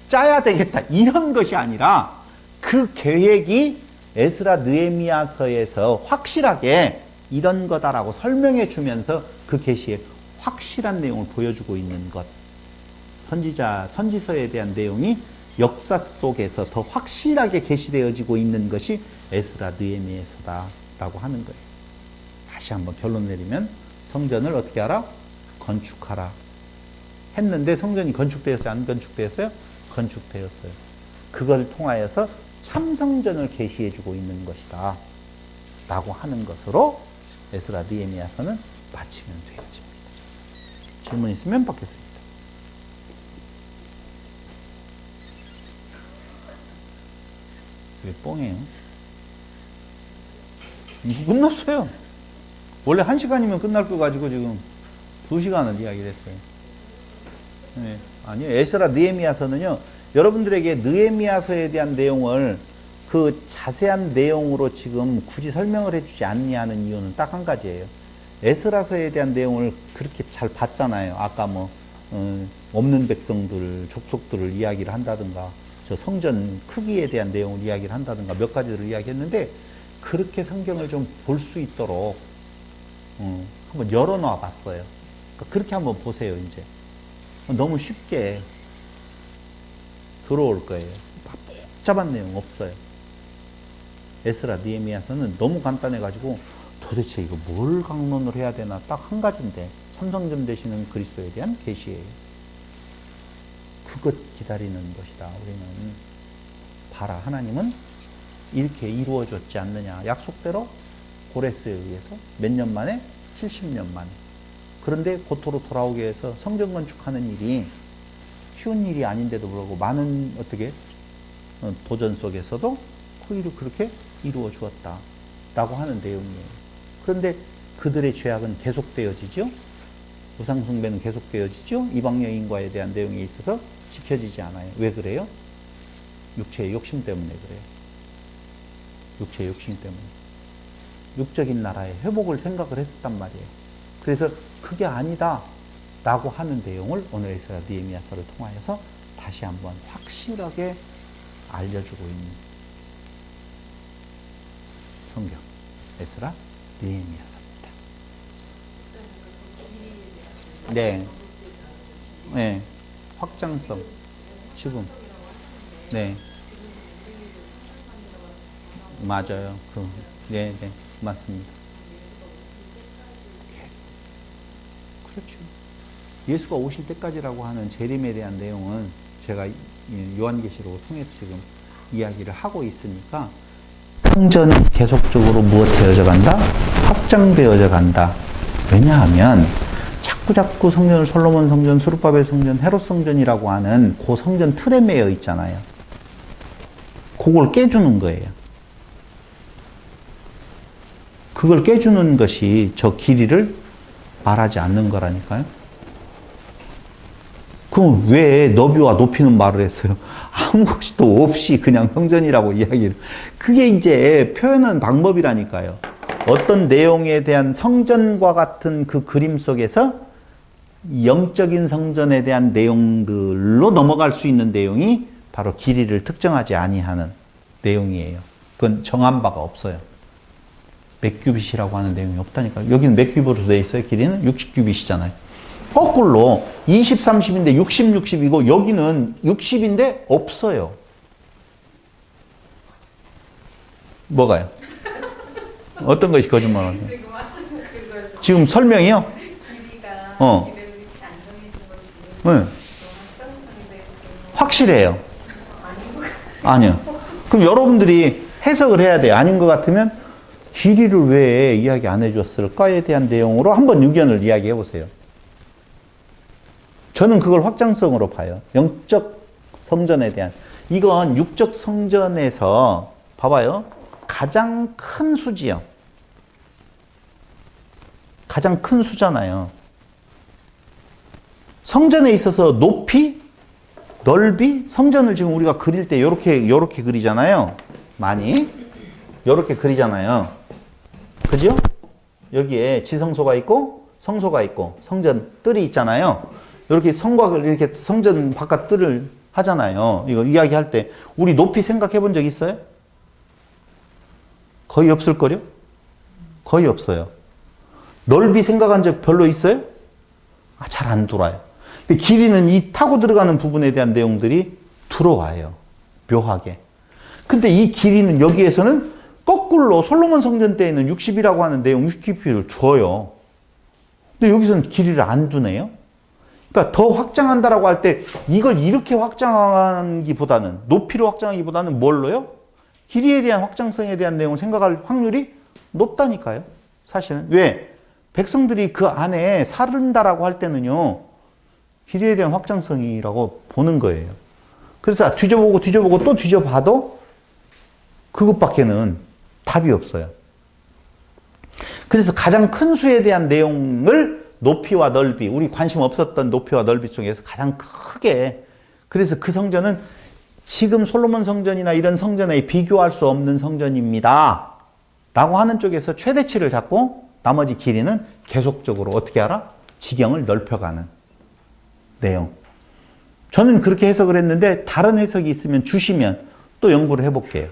짜야 되겠다. 이런 것이 아니라 그 계획이 에스라 느헤미야서에서 확실하게 이런 거다라고 설명해 주면서 그 계시의 확실한 내용을 보여주고 있는 것. 선지서에 대한 내용이 역사 속에서 더 확실하게 계시되어지고 있는 것이 에스라 느헤미야서다라고 하는 거예요. 다시 한번 결론 내리면 성전을 어떻게 하라? 건축하라. 했는데 성전이 건축되었어요? 안 건축되었어요? 건축되었어요. 그걸 통하여서 참성전을 계시해주고 있는 것이다 라고 하는 것으로 에스라 느헤미야서는 마치면 되어집니다. 질문 있으면 받겠습니다. 왜 뻥이에요? 끝났어요. 원래 1시간이면 끝날 거 가지고 지금 2시간을 이야기를 했어요. 네. 아니요. 에스라 느헤미야서는요. 여러분들에게 느헤미야서에 대한 내용을 그 자세한 내용으로 지금 굳이 설명을 해주지 않냐는 이유는 딱 한 가지예요. 에스라서에 대한 내용을 그렇게 잘 봤잖아요. 아까 뭐 없는 백성들, 족속들을 이야기를 한다든가, 저 성전 크기에 대한 내용을 이야기를 한다든가 몇 가지를 이야기했는데, 그렇게 성경을 좀 볼 수 있도록 한번 열어놔 봤어요. 그러니까 그렇게 한번 보세요. 이제 너무 쉽게 들어올 거예요. 복잡한 내용 없어요. 에스라, 느헤미야서는 너무 간단해가지고 도대체 이거 뭘 강론을 해야 되나 딱 한 가지인데, 천성전 되시는 그리스도에 대한 계시예요. 그것 기다리는 것이다. 우리는 봐라, 하나님은 이렇게 이루어졌지 않느냐. 약속대로 고레스에 의해서 몇 년 만에? 70년 만에. 그런데 고토로 돌아오게 해서 성전 건축하는 일이 쉬운 일이 아닌데도 불구하고 많은 어떻게 도전 속에서도 그 일을 그렇게 이루어 주었다 라고 하는 내용이에요. 그런데 그들의 죄악은 계속되어지죠. 우상숭배는 계속되어지죠. 이방 여인과에 대한 내용에 있어서 지켜지지 않아요. 왜 그래요? 육체의 욕심 때문에 그래요. 육체의 욕심 때문에. 육적인 나라의 회복을 생각을 했었단 말이에요. 그래서 그게 아니다 라고 하는 내용을 오늘 에스라 느헤미야서를 통하여서 다시 한번 확실하게 알려주고 있는 성경, 에스라 느헤미야서입니다. 네. 네. 확장성. 지금. 네. 맞아요. 네, 네. 맞습니다. 그렇죠. 예수가 오실 때까지라고 하는 재림에 대한 내용은 제가 요한계시록을 통해서 지금 이야기를 하고 있으니까, 성전이 계속적으로 무엇되어져 간다? 확장되어져 간다. 왜냐하면 자꾸 성전을 솔로몬 성전, 스룹바벨 성전, 헤롯 성전이라고 하는 그 성전 틀에 매여 있잖아요. 그걸 깨주는 거예요. 그걸 깨주는 것이 저 길이를 말하지 않는 거라니까요. 그럼 왜 너비와 높이는 말을 했어요? 아무것도 없이 그냥 성전이라고 이야기를. 그게 이제 표현하는 방법이라니까요. 어떤 내용에 대한 성전과 같은 그 그림 속에서 영적인 성전에 대한 내용들로 넘어갈 수 있는 내용이 바로 길이를 특정하지 아니하는 내용이에요. 그건 정한 바가 없어요. 몇 규빗이라고 하는 내용이 없다니까. 여기는 몇 규빗으로 되어 있어요? 길이는 60규빗이잖아요. 거꾸로 20, 30인데 60, 60이고 여기는 60인데 없어요. 뭐가요? 어떤 것이 거짓말하는 거예요? 지금 설명이요? 네. 확실해요. 아니요. 그럼 여러분들이 해석을 해야 돼요. 아닌 것 같으면 길이를 왜 이야기 안 해줬을까에 대한 내용으로 한번 의견을 이야기해 보세요. 저는 그걸 확장성으로 봐요. 영적 성전에 대한. 이건 육적 성전에서 봐봐요. 가장 큰 수지요. 가장 큰 수잖아요. 성전에 있어서 높이, 넓이, 성전을 지금 우리가 그릴 때 요렇게 그리잖아요. 많이. 요렇게 그리잖아요. 그죠? 여기에 지성소가 있고 성소가 있고 성전 뜰이 있잖아요. 이렇게 성곽을 이렇게 성전 바깥 뜰을 하잖아요. 이거 이야기할 때 우리 높이 생각해 본 적 있어요? 거의 없을걸요? 거의 없어요. 넓이 생각한 적 별로 있어요? 잘 안 들어와요. 근데 길이는 이 타고 들어가는 부분에 대한 내용들이 들어와요. 묘하게. 근데 이 길이는 여기에서는 거꾸로 솔로몬 성전 때에는 60이라고 하는 내용 60규빗을 줘요. 근데 여기서는 길이를 안 두네요. 그러니까 더 확장한다라고 할 때 이걸 이렇게 확장하기보다는 높이로 확장하기보다는 뭘로요? 길이에 대한 확장성에 대한 내용을 생각할 확률이 높다니까요. 사실은. 왜? 백성들이 그 안에 살른다라고 할 때는요. 길이에 대한 확장성이라고 보는 거예요. 그래서 뒤져보고 또 뒤져봐도 그것밖에는 답이 없어요. 그래서 가장 큰 수에 대한 내용을 높이와 넓이, 우리 관심 없었던 높이와 넓이 중에서 가장 크게, 그래서 그 성전은 지금 솔로몬 성전이나 이런 성전에 비교할 수 없는 성전입니다. 라고 하는 쪽에서 최대치를 잡고 나머지 길이는 계속적으로 어떻게 하라? 지경을 넓혀가는 내용. 저는 그렇게 해석을 했는데 다른 해석이 있으면 주시면 또 연구를 해볼게요.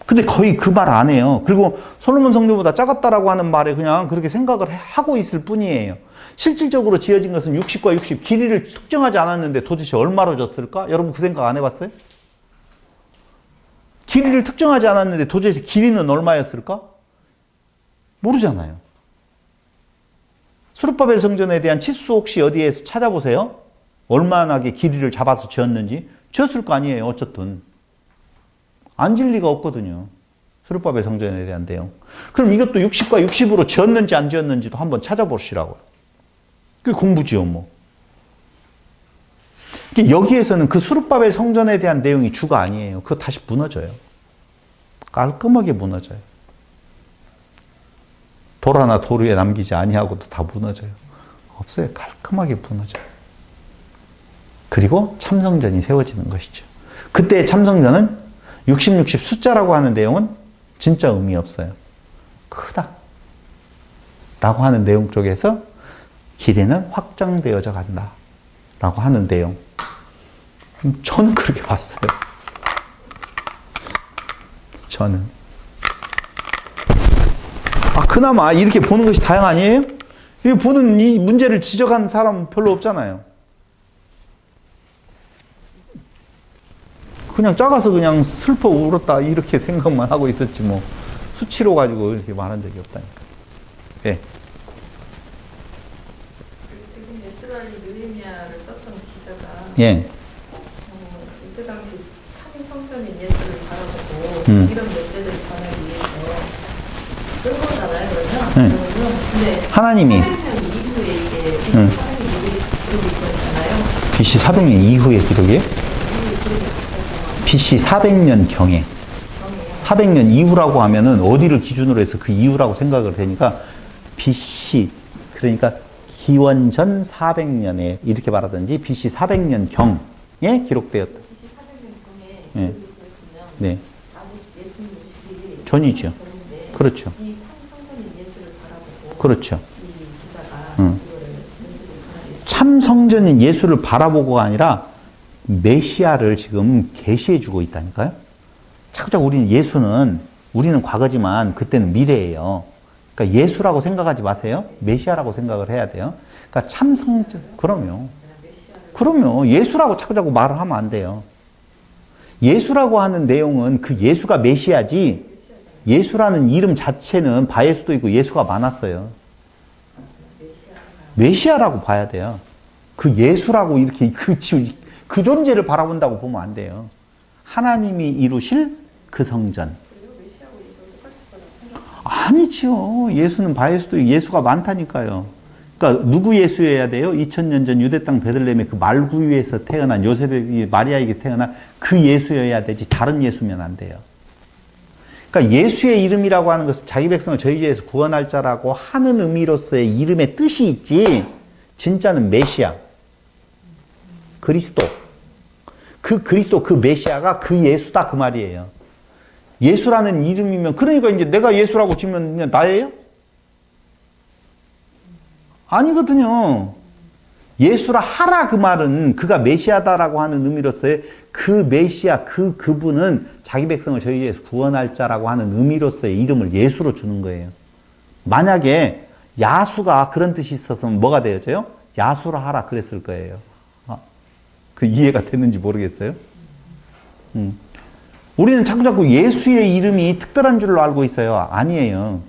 근데 거의 그 말 안 해요. 그리고 솔로몬 성전보다 작았다라고 하는 말에 그냥 그렇게 생각을 하고 있을 뿐이에요. 실질적으로 지어진 것은 60과 60, 길이를 측정하지 않았는데 도대체 얼마로 졌을까? 여러분 그 생각 안 해봤어요? 길이를 특정하지 않았는데 도대체 길이는 얼마였을까? 모르잖아요. 스룹바벨 성전에 대한 치수 혹시 어디에서 찾아보세요? 얼마나게 길이를 잡아서 지었는지. 지었을 거 아니에요. 어쨌든. 안 질 리가 없거든요. 스룹바벨 성전에 대한 내용. 그럼 이것도 60과 60으로 지었는지 안 지었는지도 한번 찾아보시라고요. 그게 공부지요, 뭐. 여기에서는 그 스룹바벨 성전에 대한 내용이 주가 아니에요. 그거 다시 무너져요. 깔끔하게 무너져요. 돌 하나 돌 위에 남기지 아니하고도 다 무너져요. 없어요. 깔끔하게 무너져요. 그리고 참성전이 세워지는 것이죠. 그때 참성전은 60, 60 숫자라고 하는 내용은 진짜 의미 없어요. 크다. 라고 하는 내용 쪽에서 길이는 확장되어져 간다. 라고 하는 내용. 저는 그렇게 봤어요. 저는. 그나마 이렇게 보는 것이 다양 아니에요? 이 보는 이 문제를 지적한 사람 별로 없잖아요. 그냥 작아서 그냥 슬퍼 울었다 이렇게 생각만 하고 있었지 뭐 수치로 가지고 이렇게 말한 적이 없다니까. 예. 지금 에스라엘 느헤미야를 썼던 기자가 예. 이때 당시 참 성전인 예수를 바라보고 이런 메시지를 전하기 위해서 쓴 거잖아요. 그러면 근데 하나님이 400년 이후에 이게 BC 400년 이후에 기록이 있잖아요. BC 400년 이후의 기록이에요? BC 400년 경에 400년 이후라고 하면은 어디를 기준으로 해서 그 이후라고 생각을 되니까 BC 그러니까 기원전 400년에 이렇게 말하든지 BC 400년 경에 기록되었다. BC 400년 경에 네. 기록됐으면 네. 아직 예수님 오시기 전이죠. 전인데 그렇죠. 이 참성전인 예수를 바라보고 그렇죠. 이 기자가 이거를 메시지를 전하기 참 성전인 예수를 바라보고가 아니라 메시아를 지금 계시해주고 있다니까요. 자꾸자꾸 우리는 과거지만 그때는 미래예요. 그러니까 예수라고 생각하지 마세요. 메시아라고 생각을 해야 돼요. 그러니까 참 성전, 그럼요. 예수라고 자꾸자꾸 말을 하면 안 돼요. 예수라고 하는 내용은 그 예수가 메시아지 예수라는 이름 자체는 바예수도 있고 예수가 많았어요. 메시아라고 봐야 돼요. 그 예수라고 이렇게 그 존재를 바라본다고 보면 안 돼요. 하나님이 이루실 그 성전. 아니지요. 예수는 바예수도 예수가 많다니까요. 그러니까 누구 예수여야 돼요? 2000년 전 유대 땅 베들레헴의 그 말구유에서 태어난 요셉의 마리아에게 태어난 그 예수여야 되지 다른 예수면 안 돼요. 그러니까 예수의 이름이라고 하는 것은 자기 백성을 저희 죄에서 구원할 자라고 하는 의미로서의 이름의 뜻이 있지 진짜는 메시아. 그리스도. 그 그리스도, 그 메시아가 그 예수다 그 말이에요. 예수라는 이름이면 그러니까 이제 내가 예수라고 치면 그냥 나예요? 아니거든요. 예수라 하라 그 말은 그가 메시아다라고 하는 의미로서의 그 메시아, 그분은 자기 백성을 저희 죄에서 구원할 자라고 하는 의미로서의 이름을 예수로 주는 거예요. 만약에 야수가 그런 뜻이 있었으면 뭐가 되어져요? 야수라 하라 그랬을 거예요. 그 이해가 됐는지 모르겠어요. 우리는 자꾸 예수의 이름이 특별한 줄로 알고 있어요. 아니에요.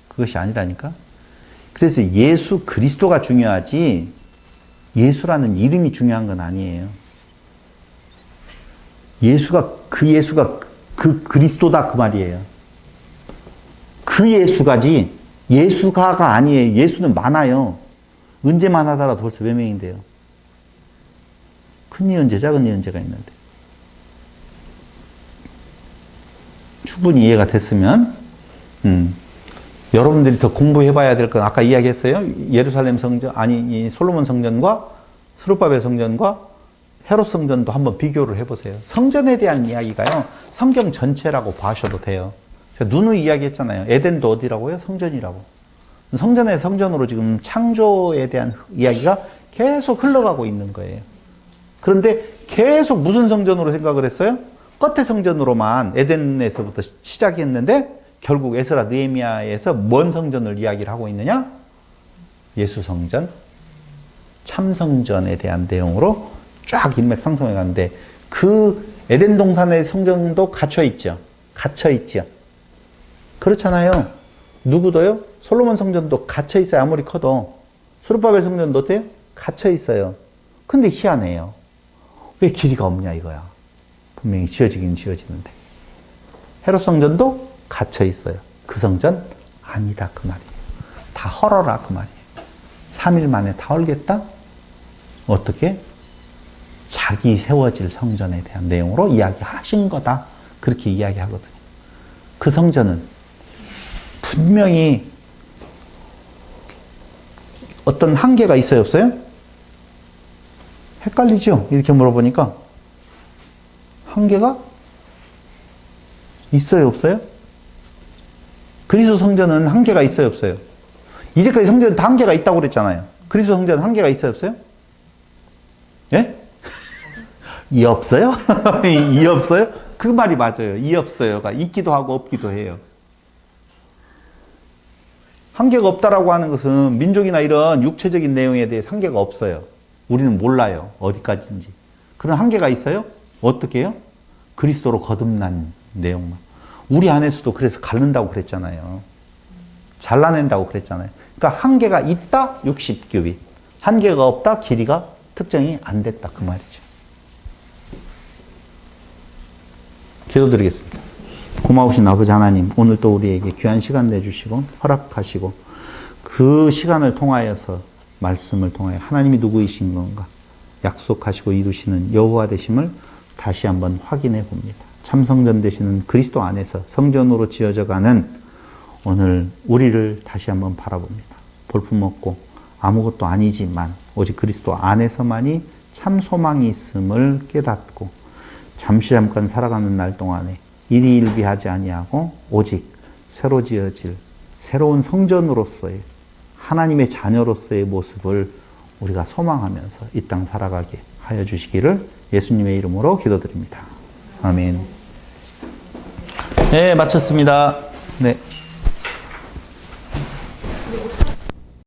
그것이 아니라니까. 그래서 예수 그리스도가 중요하지 예수라는 이름이 중요한 건 아니에요. 예수가 그 그리스도다 그 말이에요. 그 예수가지 예수가가 아니에요. 예수는 많아요. 은재만 하더라도 벌써 몇 명인데요. 큰 예언제, 작은 예언제가 있는데. 충분히 이해가 됐으면, 여러분들이 더 공부해 봐야 될 건 아까 이야기했어요. 예루살렘 성전, 아니, 이 솔로몬 성전과 스룹바벨 성전과 헤롯 성전도 한번 비교를 해보세요. 성전에 대한 이야기가요, 성경 전체라고 봐셔도 돼요. 제가 누누이 이야기했잖아요. 에덴도 어디라고요? 성전이라고. 성전의 성전으로 지금 창조에 대한 이야기가 계속 흘러가고 있는 거예요. 그런데 계속 무슨 성전으로 생각을 했어요? 끝의 성전으로만 에덴에서부터 시작했는데 결국 에스라 느헤미야에서 뭔 성전을 이야기를 하고 있느냐? 예수 성전, 참 성전에 대한 내용으로 쫙 일맥상통해 가는데 그 에덴 동산의 성전도 갇혀 있죠. 갇혀 있죠. 그렇잖아요. 누구도요? 솔로몬 성전도 갇혀 있어요. 아무리 커도. 스룹바벨 성전도 어때요? 갇혀 있어요. 근데 희한해요. 왜 길이가 없냐 이거야. 분명히 지어지긴 지어지는데. 헤롯 성전도 갇혀 있어요. 그 성전 아니다 그 말이에요. 다 헐어라 그 말이에요. 3일 만에 다 헐겠다? 어떻게? 자기 세워질 성전에 대한 내용으로 이야기하신 거다. 그렇게 이야기하거든요. 그 성전은 분명히 어떤 한계가 있어요, 없어요? 헷갈리죠? 이렇게 물어보니까 한계가 있어요, 없어요? 그리스도 성전은 한계가 있어요, 없어요? 이제까지 성전은 다 한계가 있다고 그랬잖아요. 그리스도 성전은 한계가 있어요, 없어요? 예? 이 없어요? 이 없어요? 그 말이 맞아요. 이 없어요가 있기도 하고 없기도 해요. 한계가 없다라고 하는 것은 민족이나 이런 육체적인 내용에 대해 한계가 없어요. 우리는 몰라요. 어디까지인지. 그런 한계가 있어요? 어떻게 해요? 그리스도로 거듭난 내용만. 우리 안에서도 그래서 갈른다고 그랬잖아요. 잘라낸다고 그랬잖아요. 그러니까 한계가 있다 60규빗. 한계가 없다 길이가 특정이 안 됐다 그 말이죠. 기도드리겠습니다. 고마우신 아버지 하나님, 오늘 또 우리에게 귀한 시간 내주시고 허락하시고 그 시간을 통하여서 말씀을 통하여 하나님이 누구이신 건가 약속하시고 이루시는 여호와 되심을 다시 한번 확인해 봅니다. 참성전 되시는 그리스도 안에서 성전으로 지어져 가는 오늘 우리를 다시 한번 바라봅니다. 볼품없고 아무것도 아니지만 오직 그리스도 안에서만이 참 소망이 있음을 깨닫고 잠깐 살아가는 날 동안에 일희일비하지 아니하고 오직 새로 지어질 새로운 성전으로서의 하나님의 자녀로서의 모습을 우리가 소망하면서 이 땅 살아가게 하여 주시기를 예수님의 이름으로 기도드립니다. 아멘. 네, 마쳤습니다. 네.